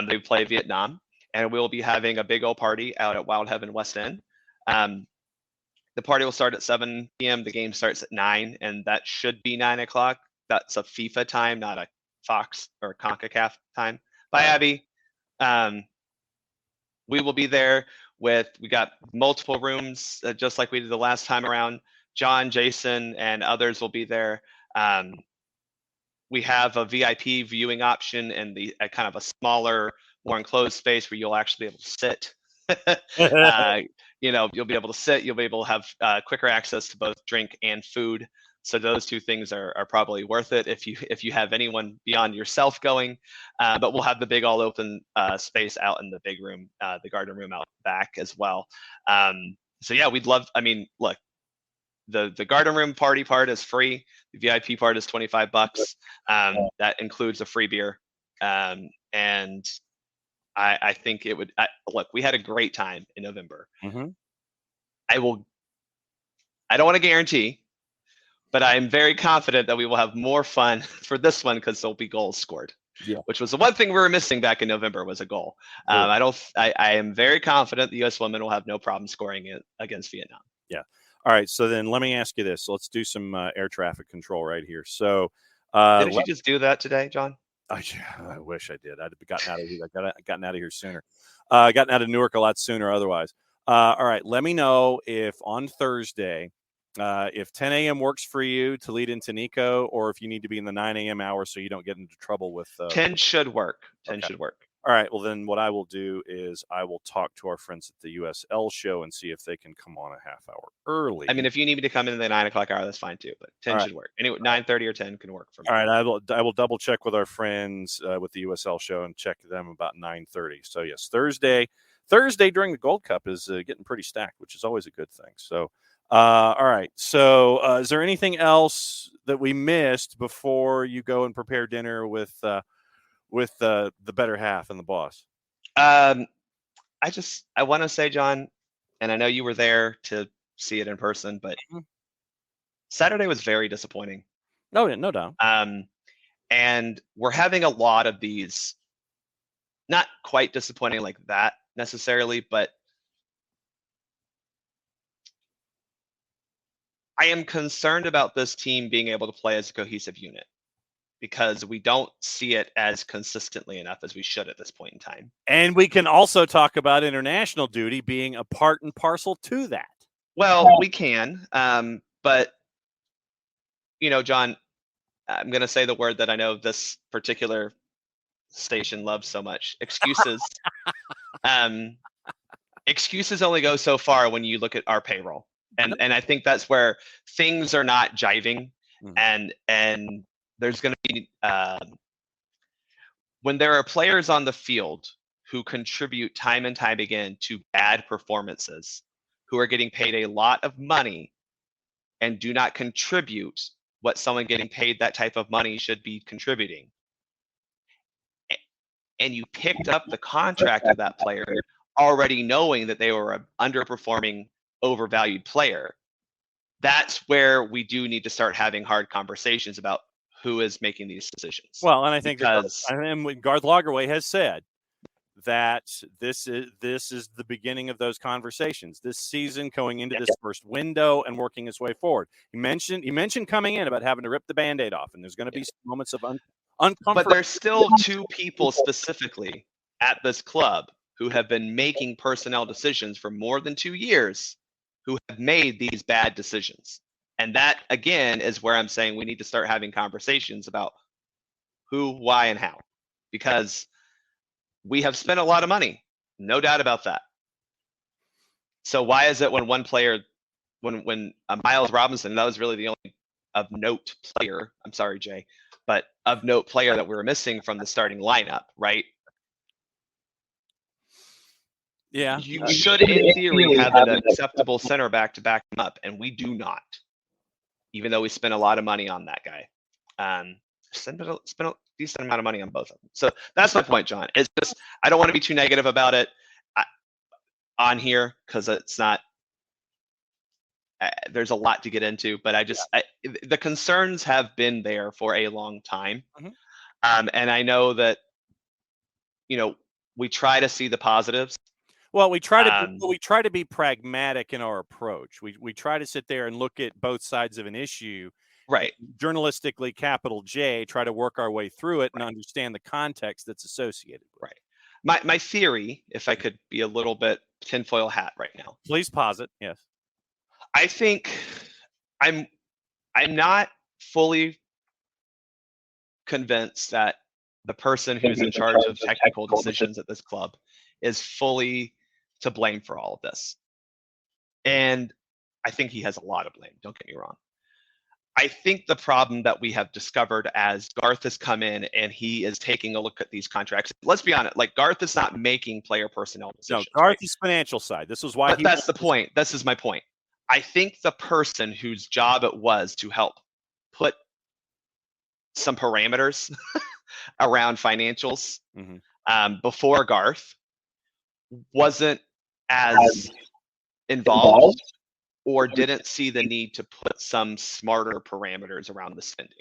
They play Vietnam, and we'll be having a big old party out at Wild Heaven West End. The party will start at 7 p.m. The game starts at 9, and that should be 9 o'clock. That's a FIFA time, not a Fox or CONCACAF time. Bye, Abby. We will be there we got multiple rooms, just like we did the last time around. John, Jason, and others will be there. We have a VIP viewing option and a kind of a smaller, more enclosed space where you'll actually be able to sit. You'll be able to sit. You'll be able to have quicker access to both drink and food. So those 2 things are probably worth it if you have anyone beyond yourself going. But we'll have the big all open space out in the big room, the garden room out back as well. So yeah, we'd love. I mean, look, the garden room party part is free. The VIP part is $25. That includes a free beer. And I think it would. Look, we had a great time in November. Mm-hmm. I don't want to guarantee, but I am very confident that we will have more fun for this one because there'll be goals scored. Yeah. Which was the one thing we were missing back in November was a goal. I am very confident the U.S. women will have no problem scoring it against Vietnam. Yeah. All right. So then let me ask you this. Let's do some air traffic control right here. So didn't you just do that today, John? I wish I did. I'd have gotten out of here. Gotten out of here sooner. Gotten out of Newark a lot sooner otherwise. All right. Let me know if on Thursday, if 10 a.m. works for you to lead into Nico, or if you need to be in the 9 a.m. hour so you don't get into trouble with 10 should work. 10 should work. All right. Well, then what I will do is I will talk to our friends at the USL show and see if they can come on a half hour early. I mean, if you need me to come in the 9 o'clock hour, that's fine too. But 10 should work. Anyway, 9:30 or 10 can work for me. All right. I will double check with our friends with the USL show and check them about 9:30. So yes, Thursday during the Gold Cup is getting pretty stacked, which is always a good thing. So. All right. So, is there anything else that we missed before you go and prepare dinner with the better half and the boss? I want to say, John, and I know you were there to see it in person, but Saturday was very disappointing. No doubt. And we're having a lot of these, not quite disappointing like that necessarily, but I am concerned about this team being able to play as a cohesive unit because we don't see it as consistently enough as we should at this point in time. And we can also talk about international duty being a part and parcel to that. Well, we can, but, John, I'm going to say the word that I know this particular station loves so much, excuses. Excuses only go so far when you look at our payroll. And I think that's where things are not jiving, and there's going to be when there are players on the field who contribute time and time again to bad performances, who are getting paid a lot of money and do not contribute what someone getting paid that type of money should be contributing, and you picked up the contract of that player already knowing that they were an underperforming, overvalued player, that's where we do need to start having hard conversations about who is making these decisions. Well, and I think Garth Lagerwey has said that this is the beginning of those conversations this season, going into this first window and working its way forward. He mentioned coming in about having to rip the Band-Aid off, and there's going to be moments of uncomfort. But there's still 2 people specifically at this club who have been making personnel decisions for more than 2 years who have made these bad decisions. And that, again, is where I'm saying we need to start having conversations about who, why, and how. Because we have spent a lot of money, no doubt about that. So why is it when one player, when Miles Robinson, that was really the only of note player, I'm sorry, Jay, but of note player that we were missing from the starting lineup, right? Yeah. You should, in theory, have an acceptable center back to back him up, and we do not, even though we spent a lot of money on that guy. Spent a decent amount of money on both of them. So that's my point, John. It's just, I don't want to be too negative about it on here, because it's not, there's a lot to get into, but the concerns have been there for a long time. Mm-hmm. And I know that, we try to see the positives. Well, we try to be pragmatic in our approach. We try to sit there and look at both sides of an issue, right? Journalistically, capital J, try to work our way through it and understand the context that's associated with it. Right. My theory, if I could be a little bit tinfoil hat right now. Please posit. Yes. I think I'm not fully convinced that the person who's in charge of technical decisions at this club is fully to blame for all of this. And I think he has a lot of blame, don't get me wrong. I think the problem that we have discovered as Garth has come in and he is taking a look at these contracts. Let's be honest, like Garth is not making player personnel decisions. No, Garth is financial side. This is why that's the point. This is my point. I think the person whose job it was to help put some parameters around financials before Garth wasn't as involved or didn't see the need to put some smarter parameters around the spending.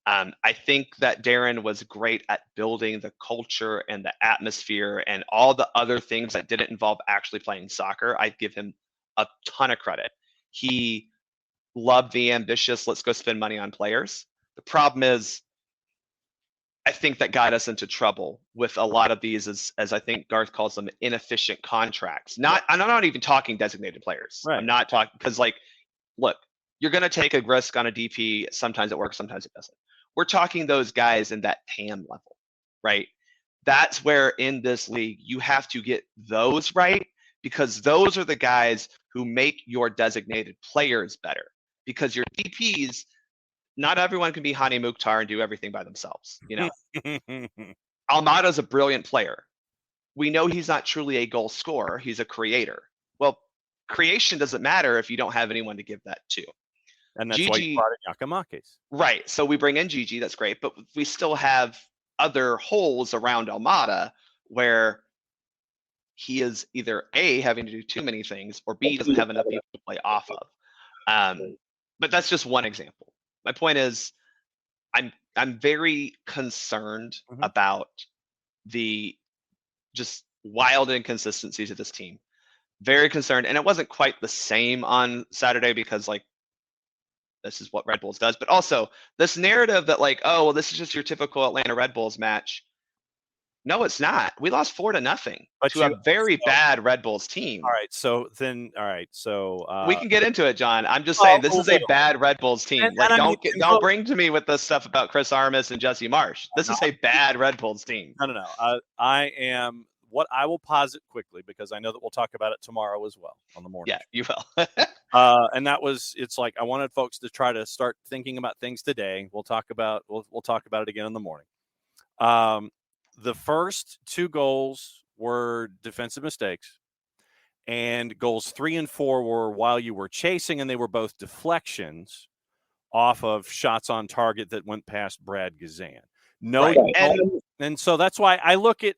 I think that Darren was great at building the culture and the atmosphere and all the other things that didn't involve actually playing soccer. I'd give him a ton of credit. He loved the ambitious, let's go spend money on players. The problem is, I think that got us into trouble with a lot of these, as I think Garth calls them, inefficient contracts. I'm not even talking designated players. Right. I'm not talking, because look, you're going to take a risk on a DP. Sometimes it works, sometimes it doesn't. We're talking those guys in that TAM level, right? That's where in this league, you have to get those right, because those are the guys who make your designated players better. Because your DPs, not everyone can be Hani Mukhtar and do everything by themselves. Almada's a brilliant player. We know he's not truly a goal scorer. He's a creator. Well, creation doesn't matter if you don't have anyone to give that to. And that's why you brought in Yakamakis. Right. So we bring in Gigi. That's great. But we still have other holes around Almada where he is either A, having to do too many things, or B, doesn't have enough people to play off of. But that's just one example. My point is, I'm very concerned about the just wild inconsistencies of this team. Very concerned, and it wasn't quite the same on Saturday because this is what Red Bulls does. But also this narrative that this is just your typical Atlanta Red Bulls match. No, it's not. We lost 4-0 to a very bad Red Bulls team. All right. So we can get into it, John. I'm just saying this is a bad Red Bulls team. Don't bring to me with this stuff about Chris Armas and Jesse Marsh. This is a bad Red Bulls team. No. I am what I will posit quickly, because I know that we'll talk about it tomorrow as well on the morning. Yeah, you will. And it's like I wanted folks to try to start thinking about things today. We'll talk about it again in the morning. The first 2 goals were defensive mistakes, and goals 3 and 4 were while you were chasing, and they were both deflections off of shots on target that went past Brad Gazan. And so that's why I look at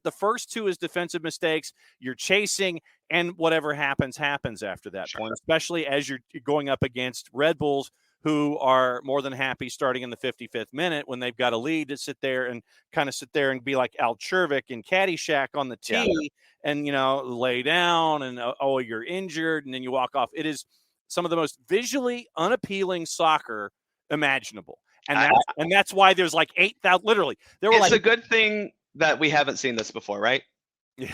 the first 2 as defensive mistakes. You're chasing, and whatever happens after that point, especially as you're going up against Red Bulls, who are more than happy starting in the 55th minute when they've got a lead to sit there and be like Al Chervik and Caddyshack on the tee and, lay down and, you're injured, and then you walk off. It is some of the most visually unappealing soccer imaginable. And that's why there's 8,000, literally. It's a good thing that we haven't seen this before, right? Yeah.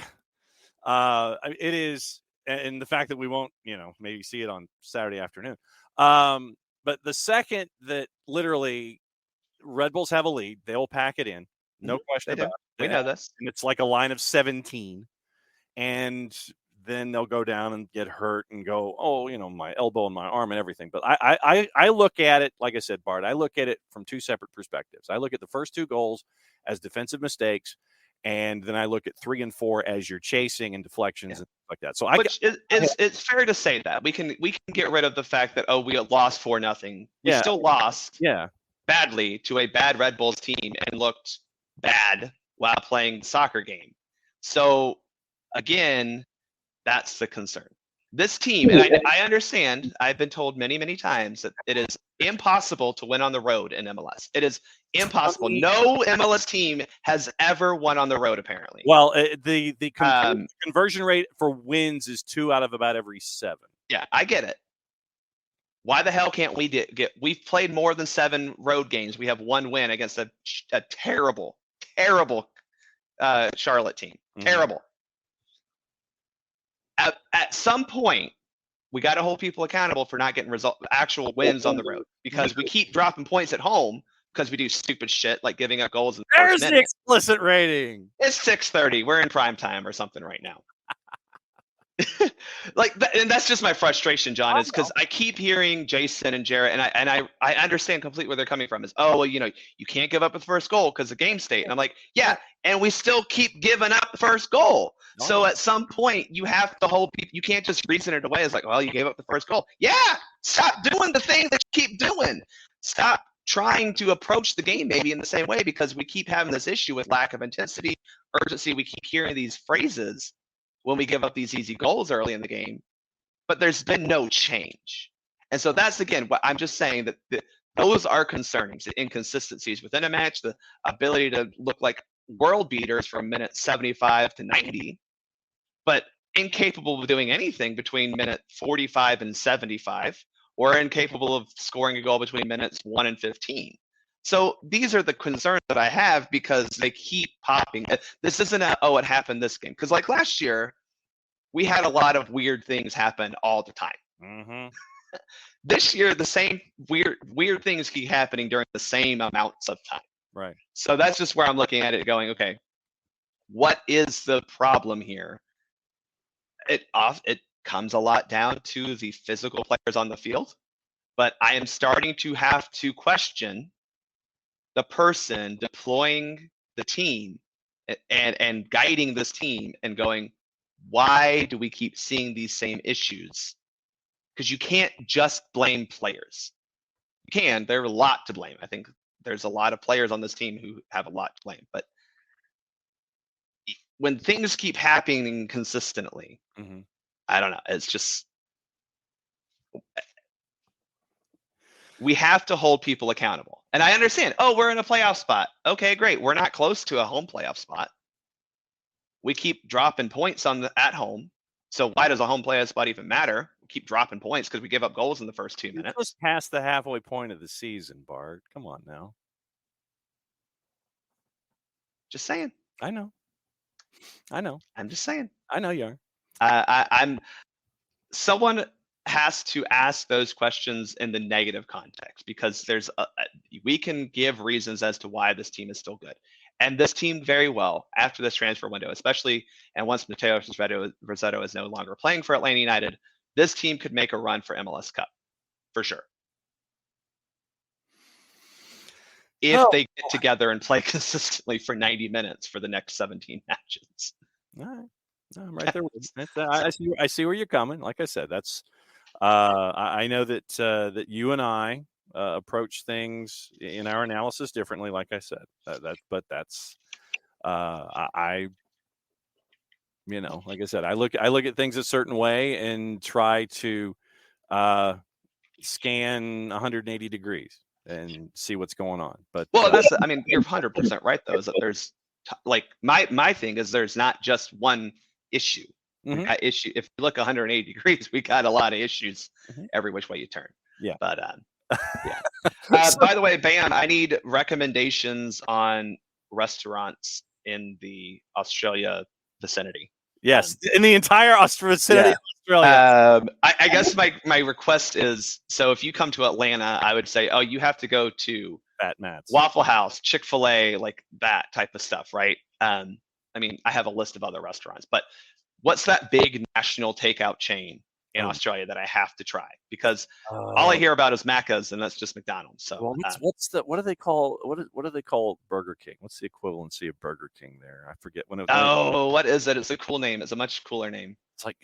It is. and the fact that we won't, maybe see it on Saturday afternoon. But the second that literally Red Bulls have a lead, they'll pack it in. No question about it. We know this. And it's like a line of 17. And then they'll go down and get hurt and go, my elbow and my arm and everything. But I look at it, like I said, Bart, I look at it from two separate perspectives. I look at the first two goals as defensive mistakes, and then I look at 3 and 4 as your chasing and deflections and stuff like that. So it's fair to say that we can get rid of the fact that we lost 4-0. We still lost badly to a bad Red Bulls team and looked bad while playing the soccer game. So again, that's the concern. This team, and I understand, I've been told many, many times that it is impossible to win on the road in MLS. It is impossible. No MLS team has ever won on the road, apparently. Well, the conversion rate for wins is 2 out of about every 7. Yeah, I get it. Why the hell can't we we've played more than 7 road games. We have 1 win against a terrible, terrible Charlotte team. Mm-hmm. Terrible. At some point, we got to hold people accountable for not getting actual wins on the road, because we keep dropping points at home because we do stupid shit like giving up goals in the first minute. There's the explicit rating. It's 6:30. We're in prime time or something right now. And that's just my frustration, John, is because I keep hearing Jason and Jarrett, and I understand completely where they're coming from. Is you can't give up the first goal because of game state, and I'm like, yeah, and we still keep giving up the first goal. No. So at some point, you have to hold people. You can't just reason it away as like, well, you gave up the first goal. Yeah, stop doing the thing that you keep doing. Stop trying to approach the game maybe in the same way, because we keep having this issue with lack of intensity, urgency. We keep hearing these phrases when we give up these easy goals early in the game, but there's been no change. And so that's, again, what I'm just saying, that those are concerning. The inconsistencies within a match, the ability to look like world beaters from minute 75 to 90, but incapable of doing anything between minute 45 and 75, or incapable of scoring a goal between minutes 1 and 15. So these are the concerns that I have, because they keep popping. This isn't it happened this game. Because like last year, we had a lot of weird things happen all the time. Mm-hmm. This year, the same weird things keep happening during the same amounts of time. Right. So that's just where I'm looking at it going, okay, what is the problem here? It comes a lot down to the physical players on the field, but I am starting to have to question the person deploying the team and guiding this team and going, why do we keep seeing these same issues? Because you can't just blame players. You can. There are a lot to blame. I think there's a lot of players on this team who have a lot to blame. But when things keep happening consistently, mm-hmm. I don't know. It's just, we have to hold people accountable. And I understand, we're in a playoff spot. Okay, great. We're not close to a home playoff spot. We keep dropping points at home. So why does a home playoff spot even matter? We keep dropping points because we give up goals in the first 2 minutes. Just past the halfway point of the season, Bart. Come on now. Just saying. I know. I'm just saying. I know you are. Someone has to ask those questions in the negative context, because we can give reasons as to why this team is still good. And this team very well, after this transfer window, especially, and once Mateo Rossetto is no longer playing for Atlanta United, this team could make a run for MLS Cup, for sure. If they get together and play consistently for 90 minutes for the next 17 matches. All right. No, I'm right there with you. I see where you're coming. Like I said, that's I know that you and I approach things in our analysis differently. Like I said, but that's like I said, I look at things a certain way and try to scan 180 degrees and see what's going on. But you're 100% right though. Is that there's my thing is there's not just one issue. Mm-hmm. Issue. If you look 180 degrees, we got a lot of issues every which way you turn. Yeah. But yeah. By the way, Bam, I need recommendations on restaurants in the Australia vicinity. Yes, in the entire vicinity Yeah. of Australia. I guess my request is, so if you come to Atlanta, I would say, oh, you have to go to Fat Mats. Waffle House, Chick-fil-A, like that type of stuff, right? I mean, I have a list of other restaurants, but what's that big national takeout chain in Australia that I have to try? Because all I hear about is Macca's, and that's just McDonald's. So, well, what do they call Burger King? What's the equivalency of Burger King there? I forget what is it? It's a cool name. It's a much cooler name. It's like,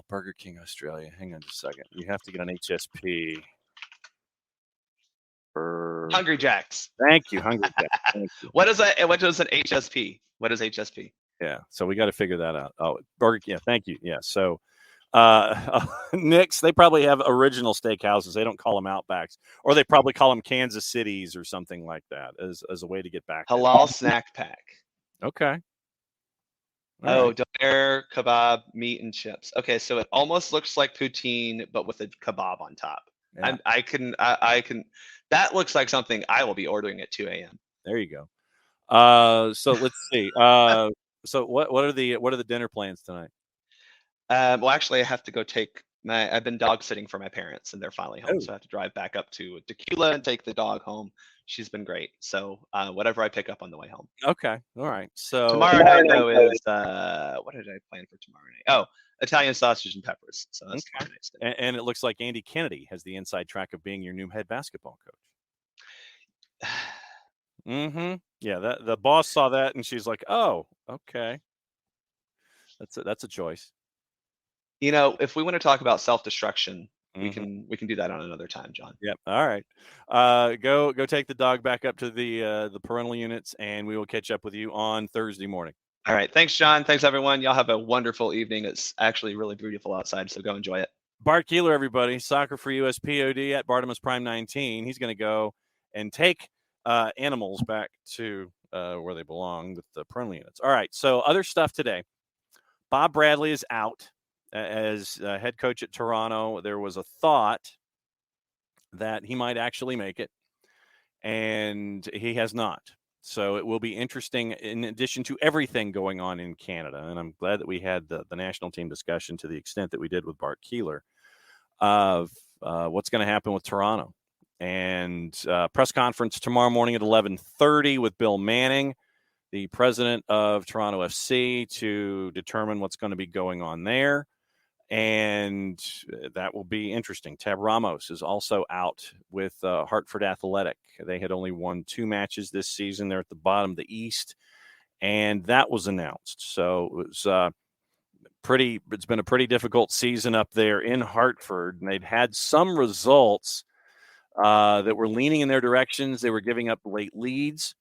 Burger King Australia. Hang on just a second. You have to get an HSP. Hungry Jack's. Thank you, Hungry Jack's. Thank you. What is an HSP? What is HSP? Yeah, so we got to figure that out. Oh, Burger King. Yeah, thank you. Yeah, so Nick's, they probably have original steakhouses. They don't call them Outbacks, or they probably call them Kansas Cities or something like that as a way to get back. Halal snack pack. Okay. All right. Doner, kebab, meat, and chips. Okay, so it almost looks like poutine, but with a kebab on top. Yeah. I can. That looks like something I will be ordering at 2 a.m. There you go. So let's see. So what are the dinner plans tonight? Well, actually, I have to go I've been dog sitting for my parents, and they're finally home, so I have to drive back up to Tequila and take the dog home. She's been great. So whatever I pick up on the way home. Okay. All right. So tomorrow night though is what did I plan for tomorrow night? Oh, Italian sausage and peppers. So that's tomorrow night. And it looks like Andy Kennedy has the inside track of being your new head basketball coach. Mm-hmm. Yeah, the boss saw that and she's like, "Oh, okay. That's a choice." You know, if we want to talk about self-destruction, we can do that on another time, John. Yep. All right. Go take the dog back up to the parental units, and we will catch up with you on Thursday morning. All right. Thanks, John. Thanks, everyone. Y'all have a wonderful evening. It's actually really beautiful outside, so go enjoy it. Bart Keeler, everybody. Soccer for USPOD at Bartimus Prime 19. He's going to go and take animals back to where they belong with the parental units. All right. So other stuff today. Bob Bradley is out as head coach at Toronto. There was a thought that he might actually make it, and he has not. So it will be interesting in addition to everything going on in Canada. And I'm glad that we had the national team discussion to the extent that we did with Bart Keeler of what's going to happen with Toronto. And press conference tomorrow morning at 11:30 with Bill Manning, the president of Toronto FC, to determine what's going to be going on there. And that will be interesting. Tab Ramos is also out with Hartford Athletic. They had only won 2 matches this season. They're at the bottom of the East, and that was announced. So it's been a pretty difficult season up there in Hartford, and they'd had some results that were leaning in their directions. They were giving up late leads,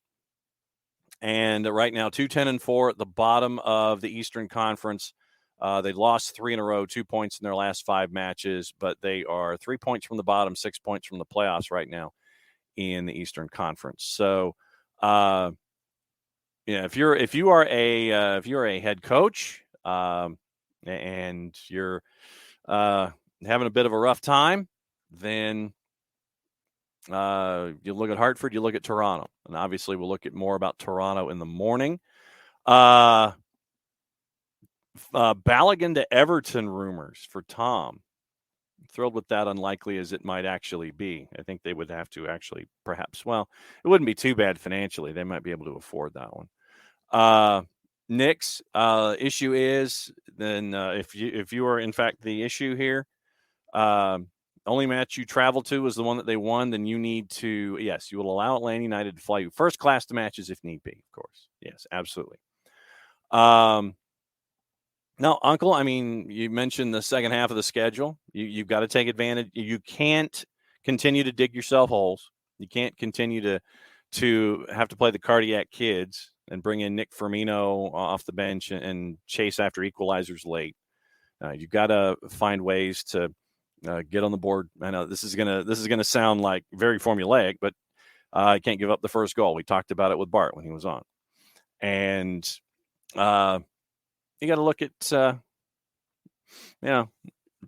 and right now 2-10-4 at the bottom of the Eastern Conference. They lost 3 in a row, 2 points in their last 5 matches, but they are 3 points from the bottom, 6 points from the playoffs right now in the Eastern Conference. So, if you are a head coach and you're having a bit of a rough time, then you look at Hartford, you look at Toronto, and obviously we'll look at more about Toronto in the morning. Balogun to Everton rumors for Tom. I'm thrilled with that, unlikely as it might actually be. I think they would have to actually perhaps, well, it wouldn't be too bad financially. They might be able to afford that one. Nick's issue is then if you are in fact the issue here, only match you travel to is the one that they won, then you need to, yes, you will allow Atlanta United to fly you first class to matches if need be, of course. Yes, absolutely. No, Uncle, I mean, you mentioned the second half of the schedule. You've got to take advantage. You can't continue to dig yourself holes. You can't continue to have to play the cardiac kids and bring in Nick Firmino off the bench and chase after equalizers late. You've got to find ways to get on the board. I know this is gonna sound like very formulaic, but I can't give up the first goal. We talked about it with Bart when he was on, and you got to look at, the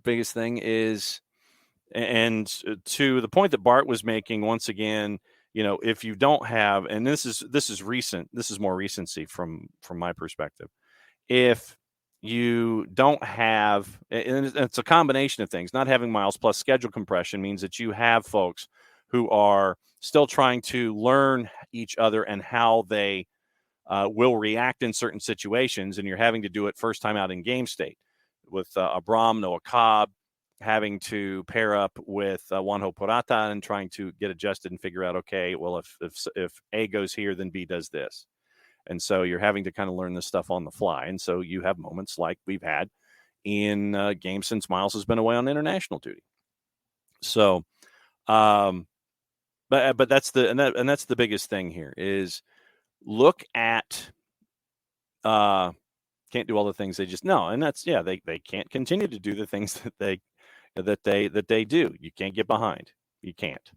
biggest thing is, and to the point that Bart was making, once again, if you don't have, and this is recent, this is more recency from my perspective. If you don't have, and it's a combination of things. Not having Miles plus schedule compression means that you have folks who are still trying to learn each other and how they will react in certain situations, and you're having to do it first time out in game state with Abram, Noah Cobb, having to pair up with Juanjo Porata and trying to get adjusted and figure out, okay, well, if A goes here, then B does this. And so you're having to kind of learn this stuff on the fly. And so you have moments like we've had in games since Miles has been away on international duty. So, but that's that's the biggest thing here is look at can't do all the things they just know, and that's they can't continue to do the things that they do. You can't get behind. You can't.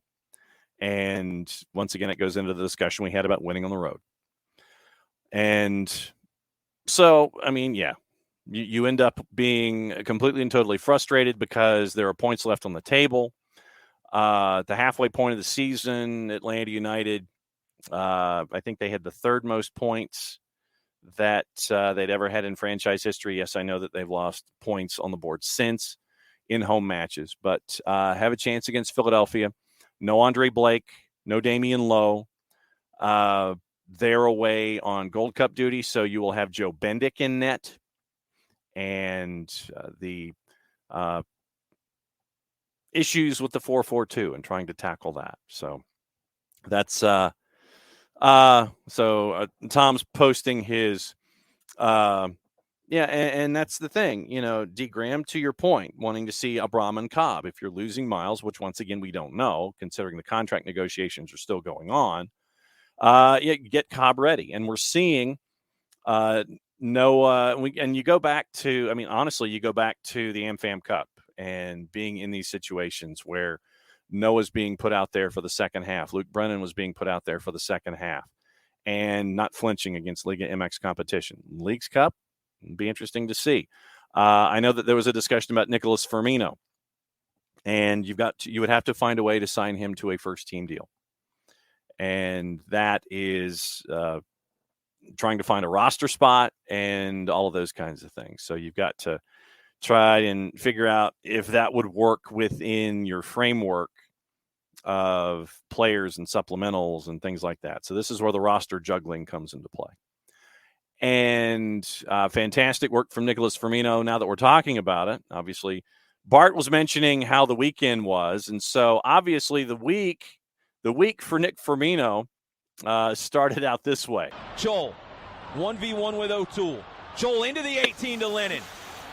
And once again, it goes into the discussion we had about winning on the road. And so, I mean, you end up being completely and totally frustrated because there are points left on the table. The halfway point of the season, Atlanta United, I think they had the third most points that they'd ever had in franchise history. Yes, I know that they've lost points on the board since in home matches, but have a chance against Philadelphia. No Andre Blake, no Damian Lowe. They're away on Gold Cup duty, so you will have Joe Bendick in net. And the issues with the 4-4-2 and trying to tackle that. So that's Tom's posting his and that's the thing, D. Graham, to your point, wanting to see Abram and Cobb. If you're losing Miles, which once again we don't know, considering the contract negotiations are still going on, get Cobb ready. And we're seeing Noah, and you go back to, honestly, you go back to the AmFam Cup and being in these situations where Noah's being put out there for the second half. Luke Brennan was being put out there for the second half and not flinching against Liga MX competition. Leagues Cup, it'd be interesting to see. I know that there was a discussion about Nicholas Firmino, and you would have to find a way to sign him to a first team deal. And that is trying to find a roster spot and all of those kinds of things. So you've got to try and figure out if that would work within your framework of players and supplementals and things like that. So this is where the roster juggling comes into play. And fantastic work from Nicholas Firmino. Now that we're talking about it, obviously, Bart was mentioning how the weekend was. And so obviously the week for Nick Firmino started out this way. Joel, 1v1 with O'Toole. Joel into the 18 to Lennon.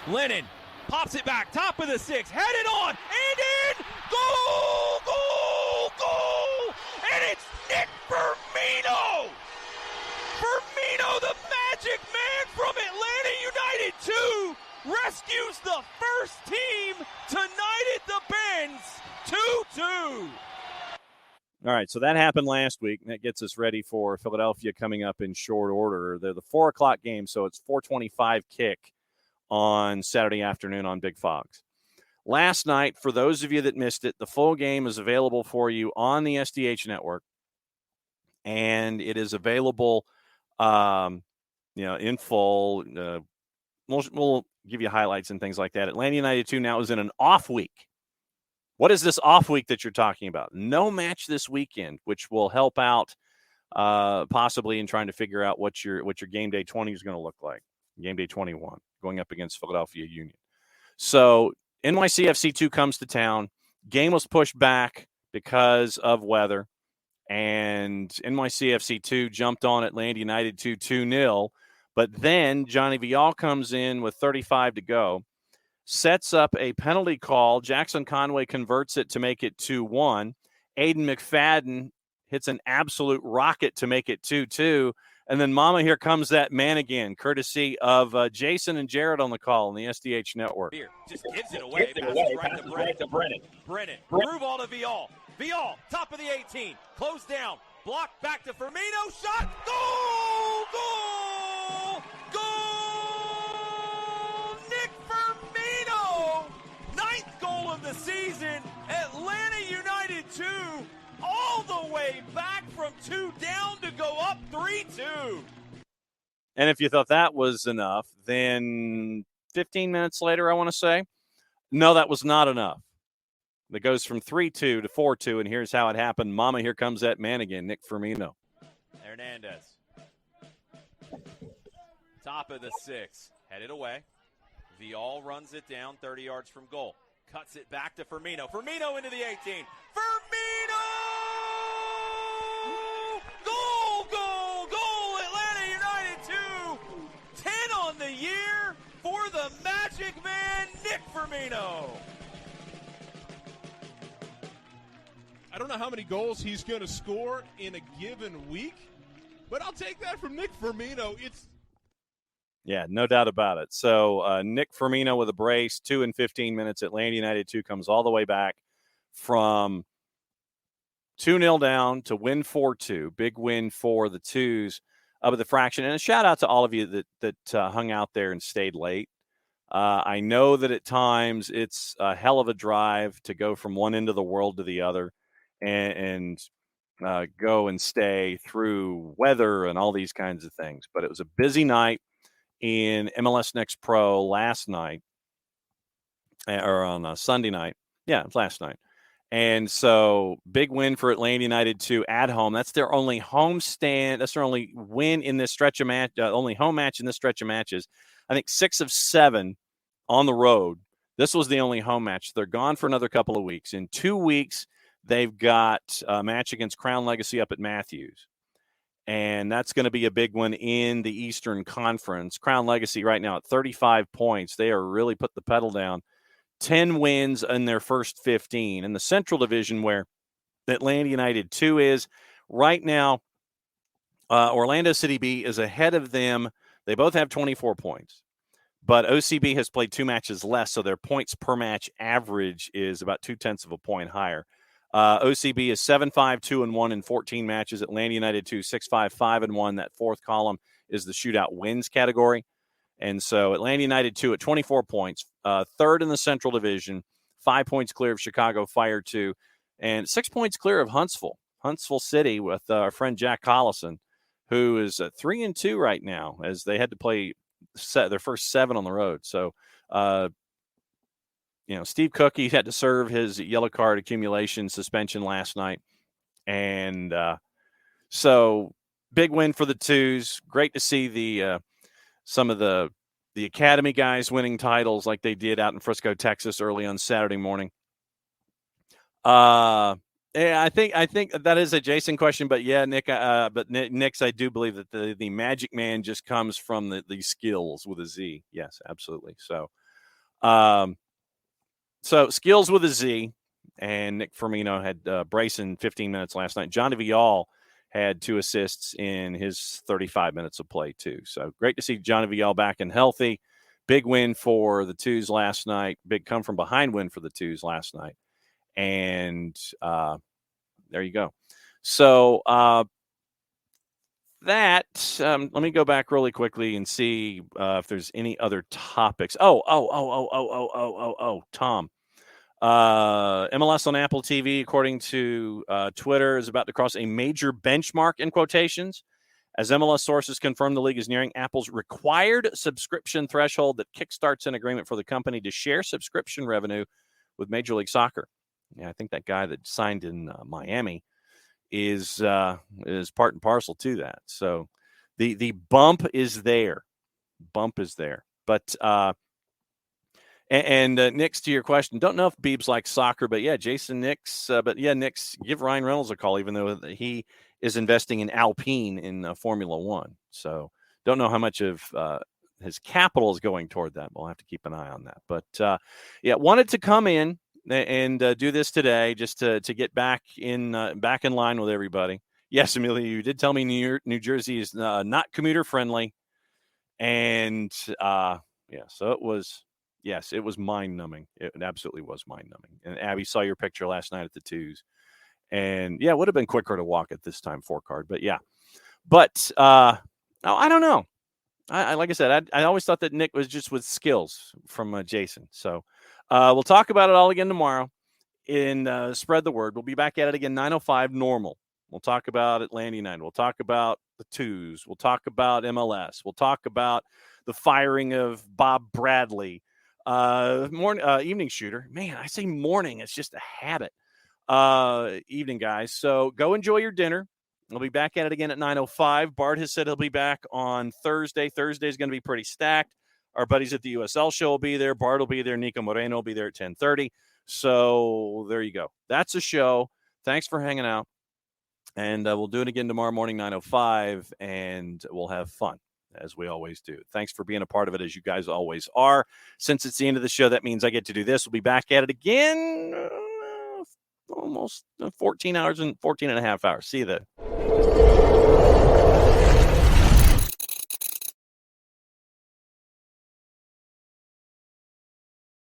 Lennon pops it back, top of the 6, headed on, and in! Goal! Goal! Goal! And it's Nick Firmino! Firmino, the magic man from Atlanta United 2, rescues the first team tonight at the Benz, 2-2. All right, so that happened last week, and that gets us ready for Philadelphia coming up in short order. They're the 4 o'clock game, so it's 4:25 kick on Saturday afternoon on Big Fox. Last night, for those of you that missed it, the full game is available for you on the SDH network, and it is available, in full. We'll give you highlights and things like that. Atlanta United 2 now is in an off week. What is this off week that you're talking about? No match this weekend, which will help out possibly in trying to figure out what your game day 20 is going to look like. Game day 21 going up against Philadelphia Union. So NYCFC2 comes to town. Game was pushed back because of weather, and NYCFC2 jumped on Atlanta United 2-0. But then Johnny Vial comes in with 35 to go, sets up a penalty call. Jackson Conway converts it to make it 2-1. Aiden McFadden hits an absolute rocket to make it 2-2. And then mama, here comes that man again, courtesy of Jason and Jared on the call on the SDH network. Just gives it away. Right to Brennan. Brennan. Through ball to Vial. Vial, top of the 18. Closed down. Blocked back to Firmino. Shot. Goal! Goal! Goal! Nick Firmino! 9th goal of the season. Atlanta United 2. All the way back from 2 down to go up 3-2. And if you thought that was enough, then 15 minutes later, I want to say, no, that was not enough. It goes from 3-2 to 4-2, and here's how it happened. Mama, here comes that man again, Nick Firmino. Hernandez. Top of the 6. Headed away. Vial runs it down 30 yards from goal. Cuts it back to Firmino. Firmino into the 18. Firmino! Goal, goal, goal! Atlanta United 2. 10 on the year for the Magic Man, Nick Firmino. I don't know how many goals he's going to score in a given week, but I'll take that from Nick Firmino. Yeah, no doubt about it. So Nick Firmino with a brace, 2 in 15 minutes. Atlanta United 2 comes all the way back from 2-0 down to win 4-2. Big win for the Twos up at the Fraction. And a shout out to all of you that hung out there and stayed late. I know that at times it's a hell of a drive to go from one end of the world to the other and go and stay through weather and all these kinds of things. But it was a busy night in MLS Next Pro last night, or on Sunday night. Yeah, it was last night. And so big win for Atlanta United 2 at home. That's their only home stand. That's their only win in this stretch of match, only home match in this stretch of matches. I think 6 of 7 on the road. This was the only home match. They're gone for another couple of weeks. In 2 weeks, they've got a match against Crown Legacy up at Matthews. And that's going to be a big one in the Eastern Conference. Crown Legacy right now at 35 points. They are really put the pedal down. 10 wins in their first 15. In the Central Division, where Atlanta United 2 is, right now, Orlando City B is ahead of them. They both have 24 points. But OCB has played 2 matches less, so their points per match average is about 0.2 of a point higher. OCB is 7-5, 2-1 in 14 matches. Atlanta United 2, 6-5, 5-1. That fourth column is the shootout wins category. And so Atlanta United 2 at 24 points, third in the Central Division, 5 points clear of Chicago Fire 2, and 6 points clear of Huntsville City with our friend Jack Collison, who is 3-2 right now as they had to play their first 7 on the road. So, Steve Cook, he had to serve his yellow card accumulation suspension last night. And so big win for the Twos. Great to see some of the academy guys winning titles like they did out in Frisco, Texas early on Saturday morning. Yeah, I think that is a Jason question, but yeah, Nick, Nick's, I do believe that the Magic Man just comes from the skills with a Z. Yes, absolutely. So skills with a Z, and Nick Firmino had brace in 15 minutes last night. Johnny Vial had 2 assists in his 35 minutes of play too. So great to see Johnny Vial back and healthy. Big win for the Twos last night. Big come from behind win for the Twos last night. And there you go. So let me go back really quickly and see if there's any other topics. Tom. MLS on Apple TV, according to Twitter, is about to cross a major benchmark in quotations as MLS sources confirm the league is nearing Apple's required subscription threshold that kickstarts an agreement for the company to share subscription revenue with Major League Soccer. Yeah, I think that guy that signed in Miami is part and parcel to that. So the bump is there. But Nick's, to your question, don't know if Beebs likes soccer, but yeah, Jason Nix. But yeah, Nix, give Ryan Reynolds a call, even though he is investing in Alpine in Formula One. So don't know how much of his capital is going toward that. We'll have to keep an eye on that. But yeah, wanted to come in and do this today just to get back in line with everybody. Yes, Amelia, you did tell me New Jersey is not commuter friendly, and so it was. Yes, it was mind-numbing. It absolutely was mind-numbing. And Abby saw your picture last night at the Twos. And, yeah, it would have been quicker to walk at this time, 4-card. But, yeah. But, I don't know. I like I said, I always thought that Nick was just with skills from Jason. So, we'll talk about it all again tomorrow in Spread the Word. We'll be back at it again, 9:05 normal. We'll talk about Atlanta United. We'll talk about the twos. We'll talk about MLS. We'll talk about the firing of Bob Bradley. Evening shooter. Man, I say morning. It's just a habit. Evening, guys. So go enjoy your dinner. We'll be back at it again at 9:05. Bart has said he'll be back on Thursday. Thursday is going to be pretty stacked. Our buddies at the USL show will be there. Bart will be there. Nico Moreno will be there at 10:30. So there you go. That's a show. Thanks for hanging out. And we'll do it again tomorrow morning, 9:05, and we'll have fun, as we always do. Thanks for being a part of it, as you guys always are. Since it's the end of the show, that means I get to do this. We'll be back at it again almost 14 hours and 14 and a half hours. See you then.